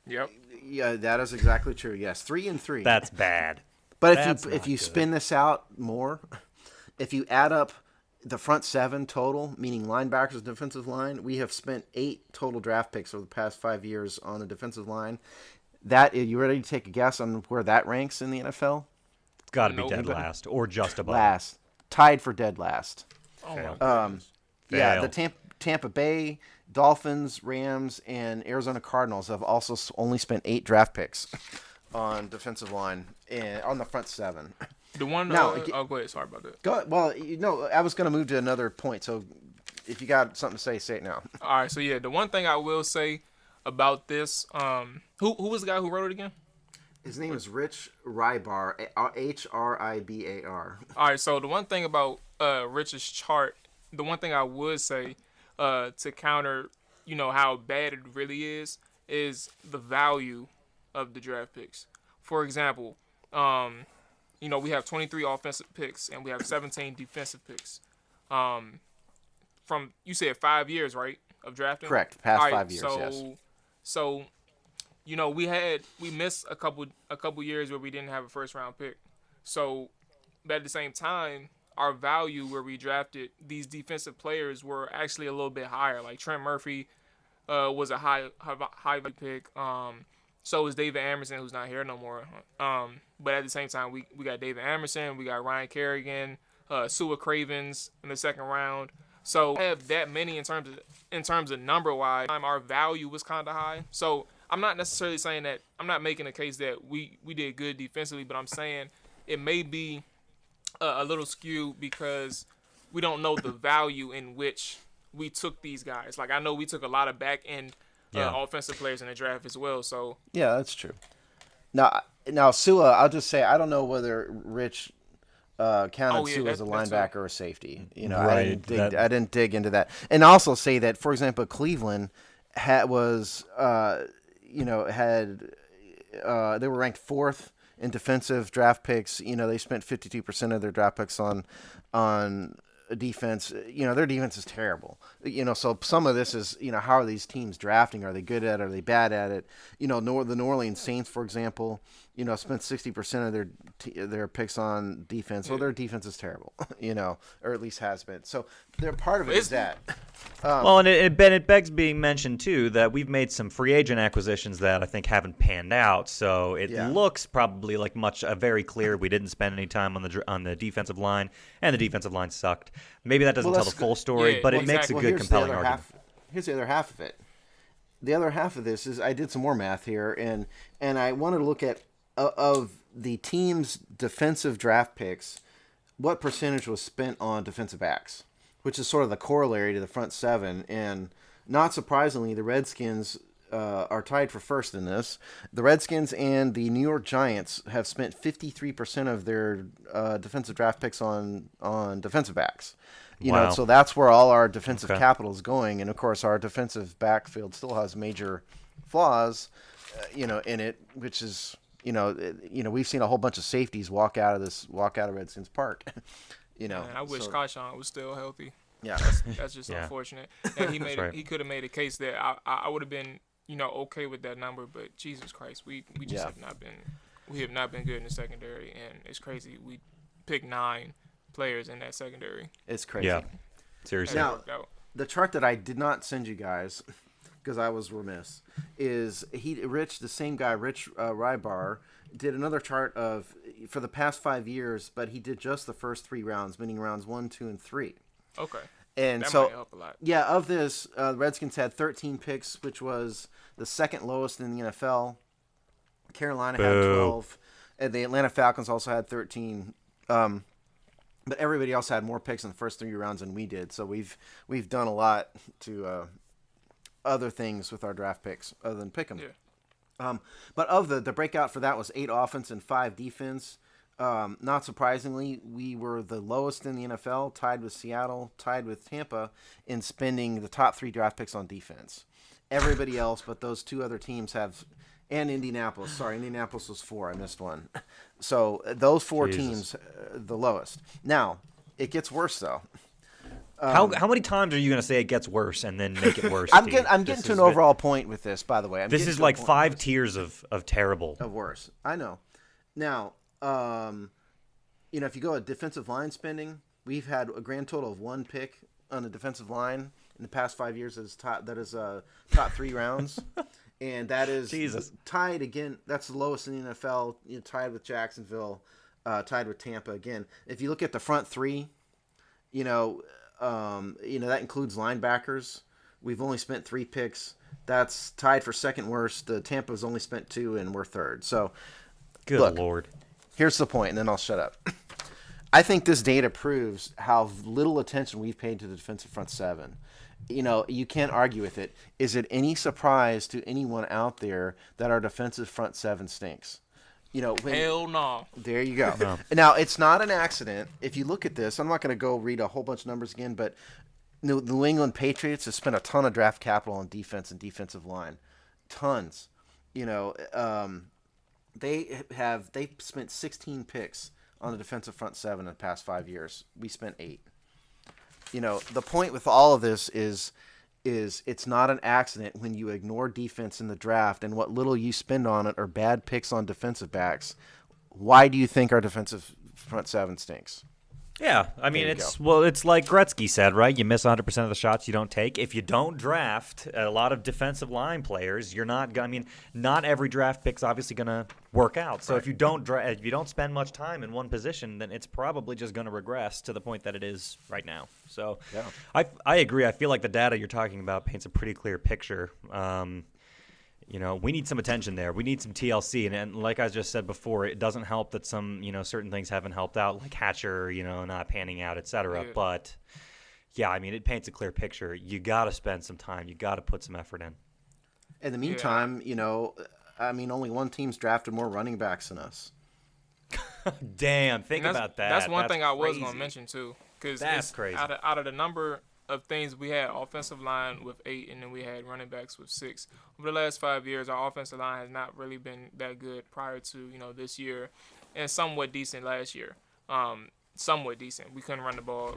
Yep. Yeah, that is exactly true. Yes, 3 and 3. That's bad. But That's if not you good. spin this out more, if you add up the front seven total, meaning linebackers, defensive line, we have spent 8 total draft picks over the past 5 years on the defensive line. You ready to take a guess on where that ranks in the NFL? It's got to be Nope. dead last or just above. Last, tied for dead last. Oh Fail. my goodness. Yeah, Fail. the Tampa Bay Dolphins, Rams, and Arizona Cardinals have also only spent 8 draft picks on defensive line and on the front seven. The one. Now, Go ahead. Sorry about that. Well, I was going to move to another point. So, if you got something to say it now. All right. So yeah, the one thing I will say about this, who was the guy who wrote it again? His name is Rich Hribar, Hribar. All right. So the one thing about Rich's chart, the one thing I would say to counter, how bad it really is the value of the draft picks. For example, we have 23 offensive picks and we have 17 defensive picks. From you said 5 years, right, of drafting? Correct. Past All right, 5 years, yes. So, we missed a couple years where we didn't have a first round pick. So, but at the same time, our value where we drafted these defensive players were actually a little bit higher. Like Trent Murphy was a high pick. So is David Amerson, who's not here no more. But at the same time, we got David Amerson, we got Ryan Kerrigan, Sua Cravens in the second round. So I have that many in terms of number wise. Our value was kind of high. So I'm not necessarily saying that I'm not making a case that we did good defensively, but I'm saying it may be a little skewed because we don't know the value in which we took these guys. Like I know we took a lot of back end offensive players in the draft as well. So Yeah, that's true. Now Sua, I'll just say I don't know whether Rich counted Sua as a that's linebacker or safety. Right, I didn't dig into that. And also say that, for example, Cleveland they were ranked 4th in defensive draft picks. They spent 52% of their draft picks on defense. Their defense is terrible. So some of this is, how are these teams drafting? Are they good at it? Are they bad at it? The New Orleans Saints, for example, spent 60% of their picks on defense. Well, their defense is terrible, or at least has been. So they're part of it is that. Well, and it begs being mentioned, too, that we've made some free agent acquisitions that I think haven't panned out. So it looks probably like very clear we didn't spend any time on the defensive line, and the defensive line sucked. Maybe that doesn't tell the full story, but it makes a good, compelling argument. Here's the other half of it. The other half of this is I did some more math here, and I wanted to look at of the team's defensive draft picks, what percentage was spent on defensive backs, which is sort of the corollary to the front seven. And not surprisingly, the Redskins are tied for first in this. The Redskins and the New York Giants have spent 53% of their defensive draft picks on defensive backs. Wow. So that's where all our defensive capital is going. And of course, our defensive backfield still has major flaws, in it, which is, we've seen a whole bunch of safeties walk out of Redskins Park. Man, I wish Kyshawn was still healthy. Yeah, That's just unfortunate. And he could have made a case that I would have been, okay with that number. But Jesus Christ, we just have not been good in the secondary, and it's crazy. We picked 9 players in that secondary. it's crazy. Yeah, seriously. Now, the chart that I did not send you guys because I was remiss, is the same guy, Rich Rybar, did another chart for the past 5 years, but he did just the first 3 rounds, meaning rounds 1, 2, and 3. Okay. And that so, might help a lot. Yeah, of this, the Redskins had 13 picks, which was the second lowest in the NFL. Carolina had 12, and the Atlanta Falcons also had 13. But everybody else had more picks in the first 3 rounds than we did. So we've done a lot to other things with our draft picks other than pick 'em. Yeah. But of the breakout for that was 8 offense and 5 defense. Not surprisingly, we were the lowest in the NFL, tied with Seattle, tied with Tampa, in spending the top 3 draft picks on defense. Everybody else but those 2 other teams have, and Indianapolis. Sorry, Indianapolis was 4. I missed one. So those 4 teams, the lowest. Now, it gets worse, though. How many times are you going to say it gets worse and then make it worse? I'm getting to an overall point with this, by the way. This is like 5 tiers of terrible. Of worse. I know. Now, if you go at defensive line spending, we've had a grand total of 1 pick on the defensive line in the past 5 years. That is top 3 rounds, and that is tied again. That's the lowest in the NFL. Tied with Jacksonville, tied with Tampa again. If you look at the front 3, that includes linebackers. We've only spent 3 picks. That's tied for second worst. The Tampa's only spent 2, and we're third. So, good Lord. Here's the point, and then I'll shut up. I think this data proves how little attention we've paid to the defensive front 7. You can't argue with it. Is it any surprise to anyone out there that our defensive front 7 stinks? Hell no. There you go. No. Now, it's not an accident. If you look at this, I'm not going to go read a whole bunch of numbers again, but the New England Patriots have spent a ton of draft capital on defense and defensive line. Tons. They spent 16 picks on the defensive front 7 in the past 5 years. We spent 8. The point with all of this is it's not an accident when you ignore defense in the draft and what little you spend on it are bad picks on defensive backs. Why do you think our defensive front 7 stinks? Yeah, I mean, it's like Gretzky said, right? You miss 100% of the shots you don't take. If you don't draft a lot of defensive line players, you're not. I mean, not every draft pick's obviously going to work out. So if you don't spend much time in one position, then it's probably just going to regress to the point that it is right now. So yeah. I agree. I feel like the data you're talking about paints a pretty clear picture. We need some attention there. We need some TLC. And like I just said before, it doesn't help that some, certain things haven't helped out, like Hatcher, not panning out, et cetera. Yeah. But, yeah, I mean, it paints a clear picture. You got to spend some time. You got to put some effort in. In the meantime, only one team's drafted more running backs than us. Damn, think about that. That's one thing I was crazy. going to mention, too. Because that's crazy. Out of the number of things, we had offensive line with 8, and then we had running backs with 6. Over the last 5 years, our offensive line has not really been that good prior to this year, and somewhat decent last year. Somewhat decent. We couldn't run the ball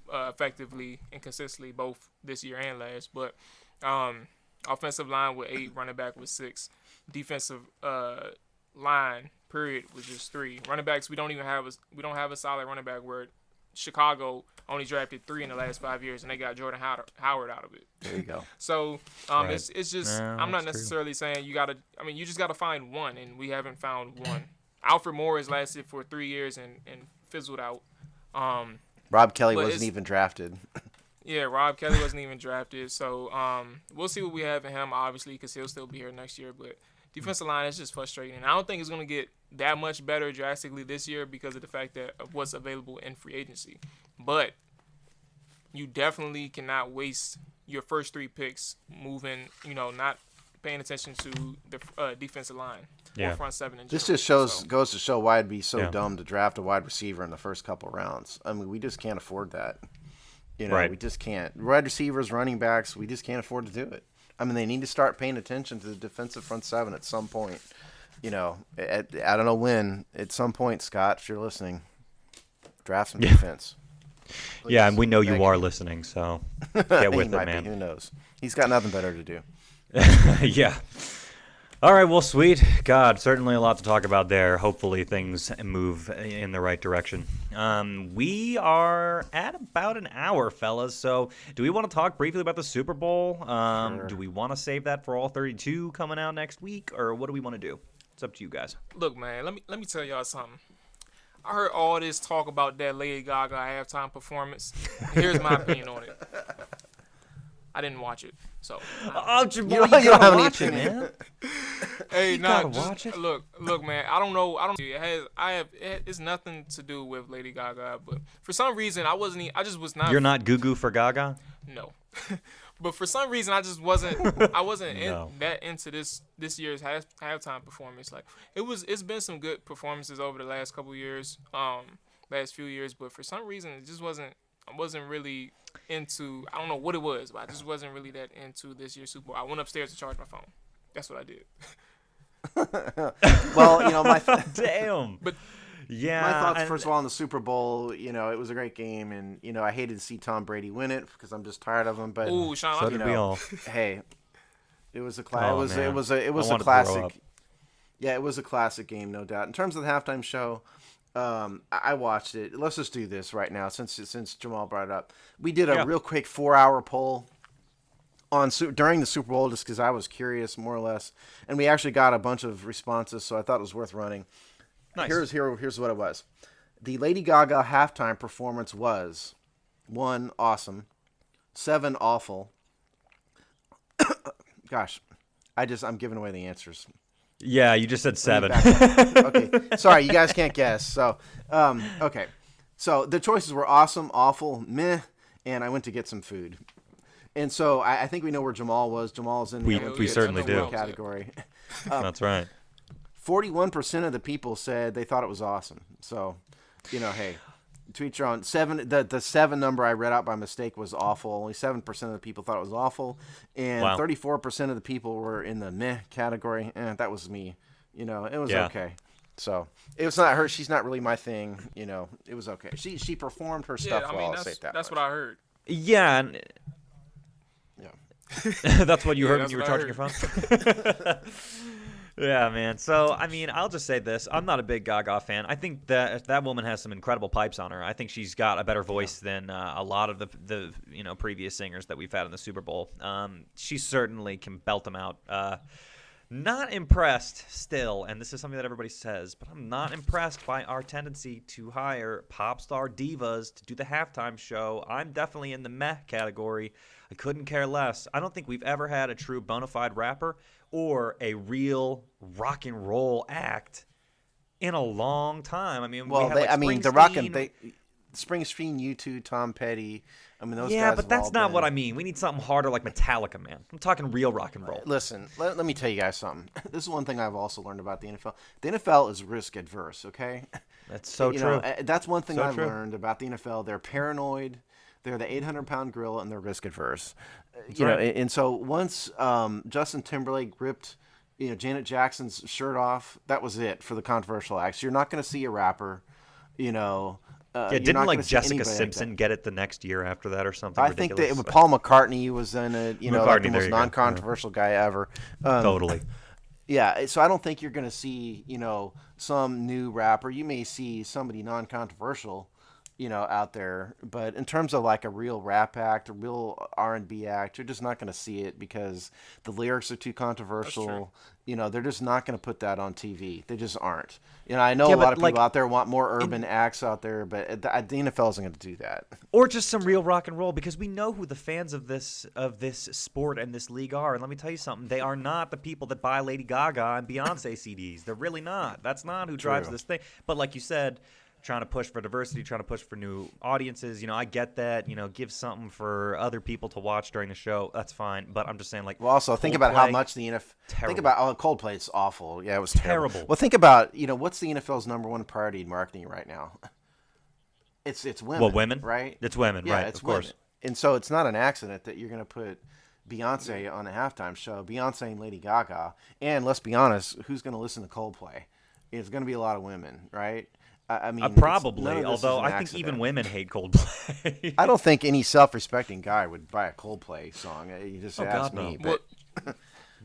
effectively and consistently both this year and last, but offensive line with 8, running back with 6, defensive line period was just 3. Running backs, we don't have a solid running back where Chicago only drafted 3 in the last 5 years, and they got Jordan Howard out of it. There you go. So Right. it's just No, I'm not that's necessarily saying you just got to find one, and we haven't found one. Alfred Morris lasted for 3 years and fizzled out. Rob Kelly but wasn't even drafted. Yeah, Rob Kelly wasn't even drafted. So we'll see what we have in him, obviously, because he'll still be here next year. But defensive line is just frustrating. I don't think it's going to get that much better drastically this year because of the fact that of what's available in free agency. But you definitely cannot waste your first 3 picks moving, not paying attention to the defensive line or front 7 in general. This just goes to show why it'd be so dumb to draft a wide receiver in the first couple rounds. I mean, we just can't afford that. Right. We just can't. Wide receivers, running backs, we just can't afford to do it. I mean, they need to start paying attention to the defensive front 7 at some point. I don't know when. At some point, Scott, if you're listening, draft some defense. Please. Yeah, and we know you are listening, so get with it, man. Who knows? He's got nothing better to do. Yeah. All right, well, sweet. God, certainly a lot to talk about there. Hopefully things move in the right direction. We are at about an hour, fellas. So do we want to talk briefly about the Super Bowl? Sure. Do we want to save that for all 32 coming out next week? Or what do we want to do? It's up to you guys. Look, man, let me tell y'all something. I heard all this talk about that Lady Gaga halftime performance. Here's my opinion on it. I didn't watch it, so. Oh, Jamal, You don't have any watch it, opinion. man. Hey, You nah, gotta just, watch it. Look, man. I don't know. It's nothing to do with Lady Gaga, but for some reason, I just was not. You're not goo for Gaga? No. But for some reason, I wasn't No. that into this year's halftime performance. Like it's been some good performances over the last couple years, last few years, but for some reason, it just wasn't. I wasn't really into. I don't know what it was, but I just wasn't really that into this year's Super Bowl. I went upstairs to charge my phone. That's what I did. Well, my Damn. But Yeah. my thoughts, and- first of all, on the Super Bowl, it was a great game, and I hated to see Tom Brady win it because I'm just tired of him. But ooh, Sean, So I did you we know, all. hey, it was a Oh, it man. was a I wanted to throw classic. up. Yeah, it was a classic game, no doubt. In terms of the halftime show, I watched it. Let's just do this right now, since Jamal brought it up. We did a real quick 4-hour poll during the Super Bowl, just because I was curious, more or less, and we actually got a bunch of responses, so I thought it was worth running. Nice. Here's what it was. The Lady Gaga halftime performance was 1, awesome, 7, awful. Gosh, I'm giving away the answers. Yeah, you just said 7. Okay, sorry, you guys can't guess. So, okay. So the choices were awesome, awful, meh, and I went to get some food. And so I think we know where Jamal was. Jamal's in the We certainly do. category. That's right. 41% of the people said they thought it was awesome. So, hey, to each your own. The 7 number I read out by mistake was awful. Only 7% of the people thought it was awful, and Wow. 34% of the people were in the meh category. That was me. It was Yeah. okay. So it was not her. She's not really my thing. It was okay. She performed her stuff yeah, I well. mean I'll say it that that's much. what I heard. Yeah, and Yeah. that's what you Yeah, heard when that's you were what I charging your phone? Yeah, man. So, I mean, I'll just say this. I'm not a big Gaga fan. I think that woman has some incredible pipes on her. I think she's got a better voice than a lot of the previous singers that we've had in the Super Bowl. She certainly can belt them out. Not impressed still, and this is something that everybody says, but I'm not impressed by our tendency to hire pop star divas to do the halftime show. I'm definitely in the meh category. I couldn't care less. I don't think we've ever had a true bona fide rapper or a real rock and roll act in a long time. I mean, Well, we had, the Springsteen. Springsteen, U2, Tom Petty. I mean, those Yeah, guys. but have that's all not been- what I mean. We need something harder like Metallica, man. I'm talking real rock and roll. Listen, let me tell you guys something. This is one thing I've also learned about the NFL. The NFL is risk adverse, okay? That's so true. That's one thing So I've true. learned about the NFL. They're paranoid. They're the 800-pound gorilla, and they're risk adverse. right. And so once Justin Timberlake ripped, Janet Jackson's shirt off, that was it for the controversial acts. You're not going to see a rapper, Yeah, you're didn't not like gonna see Jessica anybody like Simpson that. get it the next year after that or something I think ridiculous? that Paul McCartney was in it. Like McCartney, the there most you go. non-controversial guy ever. Totally. Yeah, so I don't think you're going to see, some new rapper. You may see somebody non-controversial, out there. But in terms of like a real rap act, a real R&B act, you're just not going to see it because the lyrics are too controversial. They're just not going to put that on TV. They just aren't. I know Yeah, a lot but, of like, people out there want more urban acts out there, but the NFL isn't going to do that. Or just some real rock and roll, because we know who the fans of this sport and this league are. And let me tell you something: they are not the people that buy Lady Gaga and Beyonce CDs. They're really not. That's not who drives True. this thing. But like you said, trying to push for diversity, trying to push for new audiences. I get that. Give something for other people to watch during the show. That's fine. But I'm just saying, like, Well, also think about how Coldplay, much the NFL. terrible. Think about Coldplay's awful. Yeah, it was terrible. Terrible. Well, think about what's the NFL's number one priority in marketing right now? It's women. Well, women, right? It's women, Yeah, right? it's Of course. women. And so it's not an accident that you're going to put Beyonce on a halftime show, Beyonce and Lady Gaga, and let's be honest, who's going to listen to Coldplay? It's going to be a lot of women, right? I mean, Probably. none of this is Although an I think accident. even women hate Coldplay. I don't think any self-respecting guy would buy a Coldplay song. You just Oh, ask God, no. me. But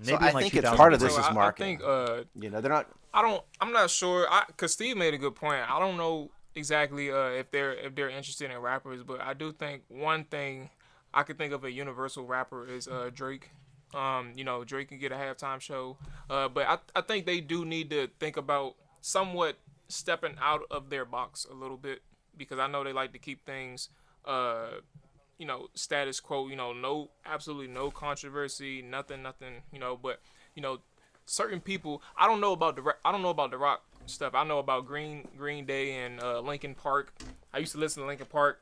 So Maybe I in, like, think it's 2000. part of this So is marketing. I think They're not. I'm not sure. Cause Steve made a good point. I don't know exactly if they're interested in rappers, but I do think one thing I could think of a universal rapper is Drake. Drake can get a halftime show, but I think they do need to think about somewhat stepping out of their box a little bit, because I know they like to keep things, status quo. Absolutely no controversy, nothing. But certain people. I don't know about the rock stuff. I know about Green Day and Linkin Park. I used to listen to Linkin Park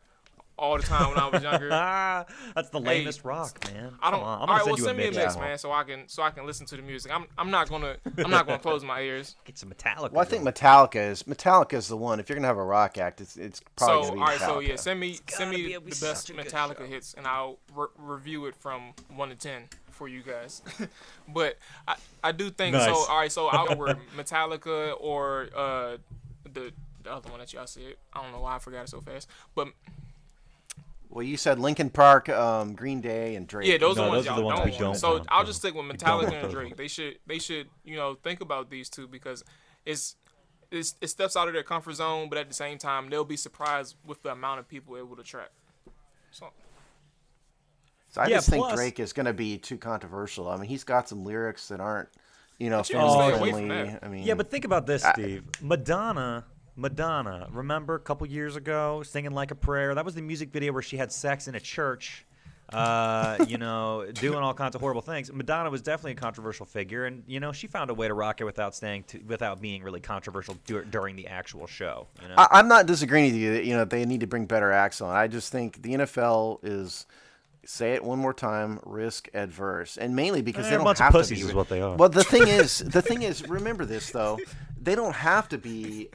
all the time when I was younger. That's the lamest rock, man. I don't. Come on. I'm All gonna right, send well, you send me a mix, tomorrow. man, so I can listen to the music. I'm not gonna close my ears. Get some Metallica. Well, I think going. Metallica is the one. If you're gonna have a rock act, it's probably So gonna be all right, Metallica. so yeah, send me be the such best a good Metallica show. hits, and I'll review it from 1 to 10 for you guys. But I do think Nice. so. All right, so I'll go with Metallica or the other one that y'all said. I don't know why I forgot it so fast, but. Well, you said Linkin Park, Green Day, and Drake. Yeah, those No, are the ones those are the y'all ones we don't don't want. So want, I'll though. just stick with don't Metallica want and those Drake. They should think about these two, because it steps out of their comfort zone, but at the same time they'll be surprised with the amount of people it will attract. So So I Yeah, just think plus- Drake is gonna be too controversial. I mean, he's got some lyrics that aren't, you can family stay away from friendly. that. I mean, Yeah, but think about this, Steve. Madonna, remember a couple years ago, singing Like a Prayer? That was the music video where she had sex in a church, doing all kinds of horrible things. Madonna was definitely a controversial figure, and, she found a way to rock it without being really controversial during the actual show. I'm not disagreeing with you that they need to bring better acts on. I just think the NFL is, say it one more time, risk adverse, and mainly because they They're a don't bunch of have to pussies be. is what they are. Well, the thing is, remember this though, they don't have to be.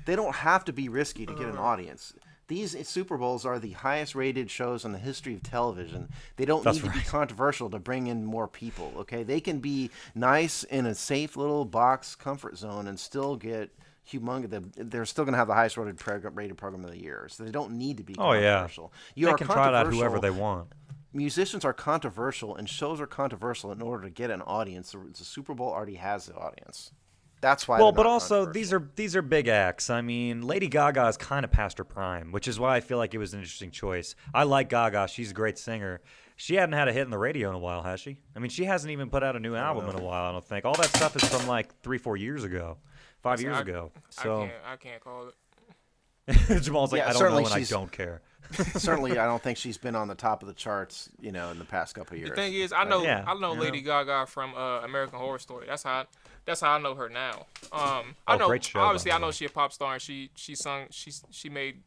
They don't have to be risky to get an audience. These Super Bowls are the highest rated shows in the history of television. They don't need to be controversial to bring in more people. Okay, they can be nice in a safe little box comfort zone and still get humongous. They're still going to have the highest rated program of the year. So they don't need to be controversial. They can trot out whoever they want. Musicians are controversial and shows are controversial in order to get an audience. The Super Bowl already has the audience. That's why. Well, they're but not also controversial. these are big acts. I mean, Lady Gaga is kind of past her prime, which is why I feel like it was an interesting choice. I like Gaga; she's a great singer. She hadn't had a hit in the radio in a while, has she? I mean, she hasn't even put out a new album in a while. I don't think. All that stuff is from like 3-4 years ago, 5 years ago. So I can't call it. Jamal's like, Yeah, I don't certainly know, and I she's- don't care. Certainly, I don't think she's been on the top of the charts, in the past couple of years. The thing is, I know Yeah. Lady Gaga from American Horror Story. That's how I know her now. I know great show, by obviously the I know way. she a pop star, and she made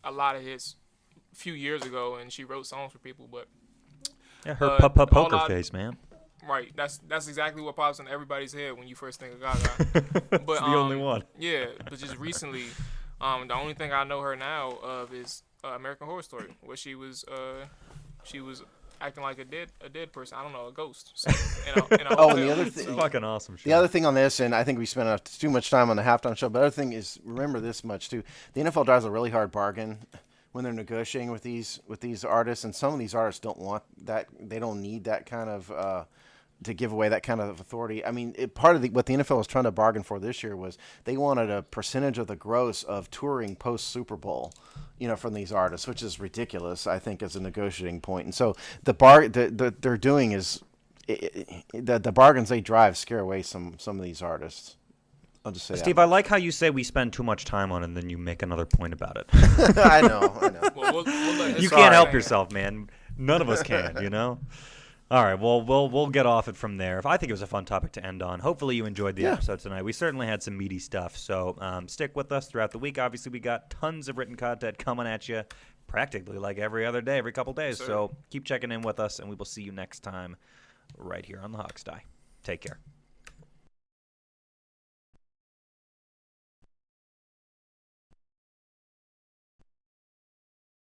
a lot of hits a few years ago, and she wrote songs for people. But Yeah, her all poker I- face, man. right, that's exactly what pops in everybody's head when you first think of Gaga. But It's the only one. Yeah, but just recently, the only thing I know her now of is American Horror Story, where she was acting like a dead person. I don't know, a ghost. So, in a Oh, and hotel. the other It's thing, a fucking awesome show. the other thing on this, and I think we spent too much time on the halftime show. But the other thing is, remember this much too: the NFL drives a really hard bargain when they're negotiating with these artists, and some of these artists don't want that. They don't need that kind of. To give away that kind of authority. I mean, part of what the NFL was trying to bargain for this year was they wanted a percentage of the gross of touring post Super Bowl, from these artists, which is ridiculous, I think, as a negotiating point. And so they're doing is the bargains they drive scare away some of these artists. I'll just say Steve, I like how you say we spend too much time on it, and then you make another point about it. that. I know. Well, we'll let You Sorry. can't help yourself, man. None of us can, All right, well, we'll get off it from there. I think it was a fun topic to end on. Hopefully you enjoyed the episode tonight. We certainly had some meaty stuff, so stick with us throughout the week. Obviously, we got tons of written content coming at you practically like every other day, every couple days. Sure. So keep checking in with us, and we will see you next time right here on the Hawks Die. Take care.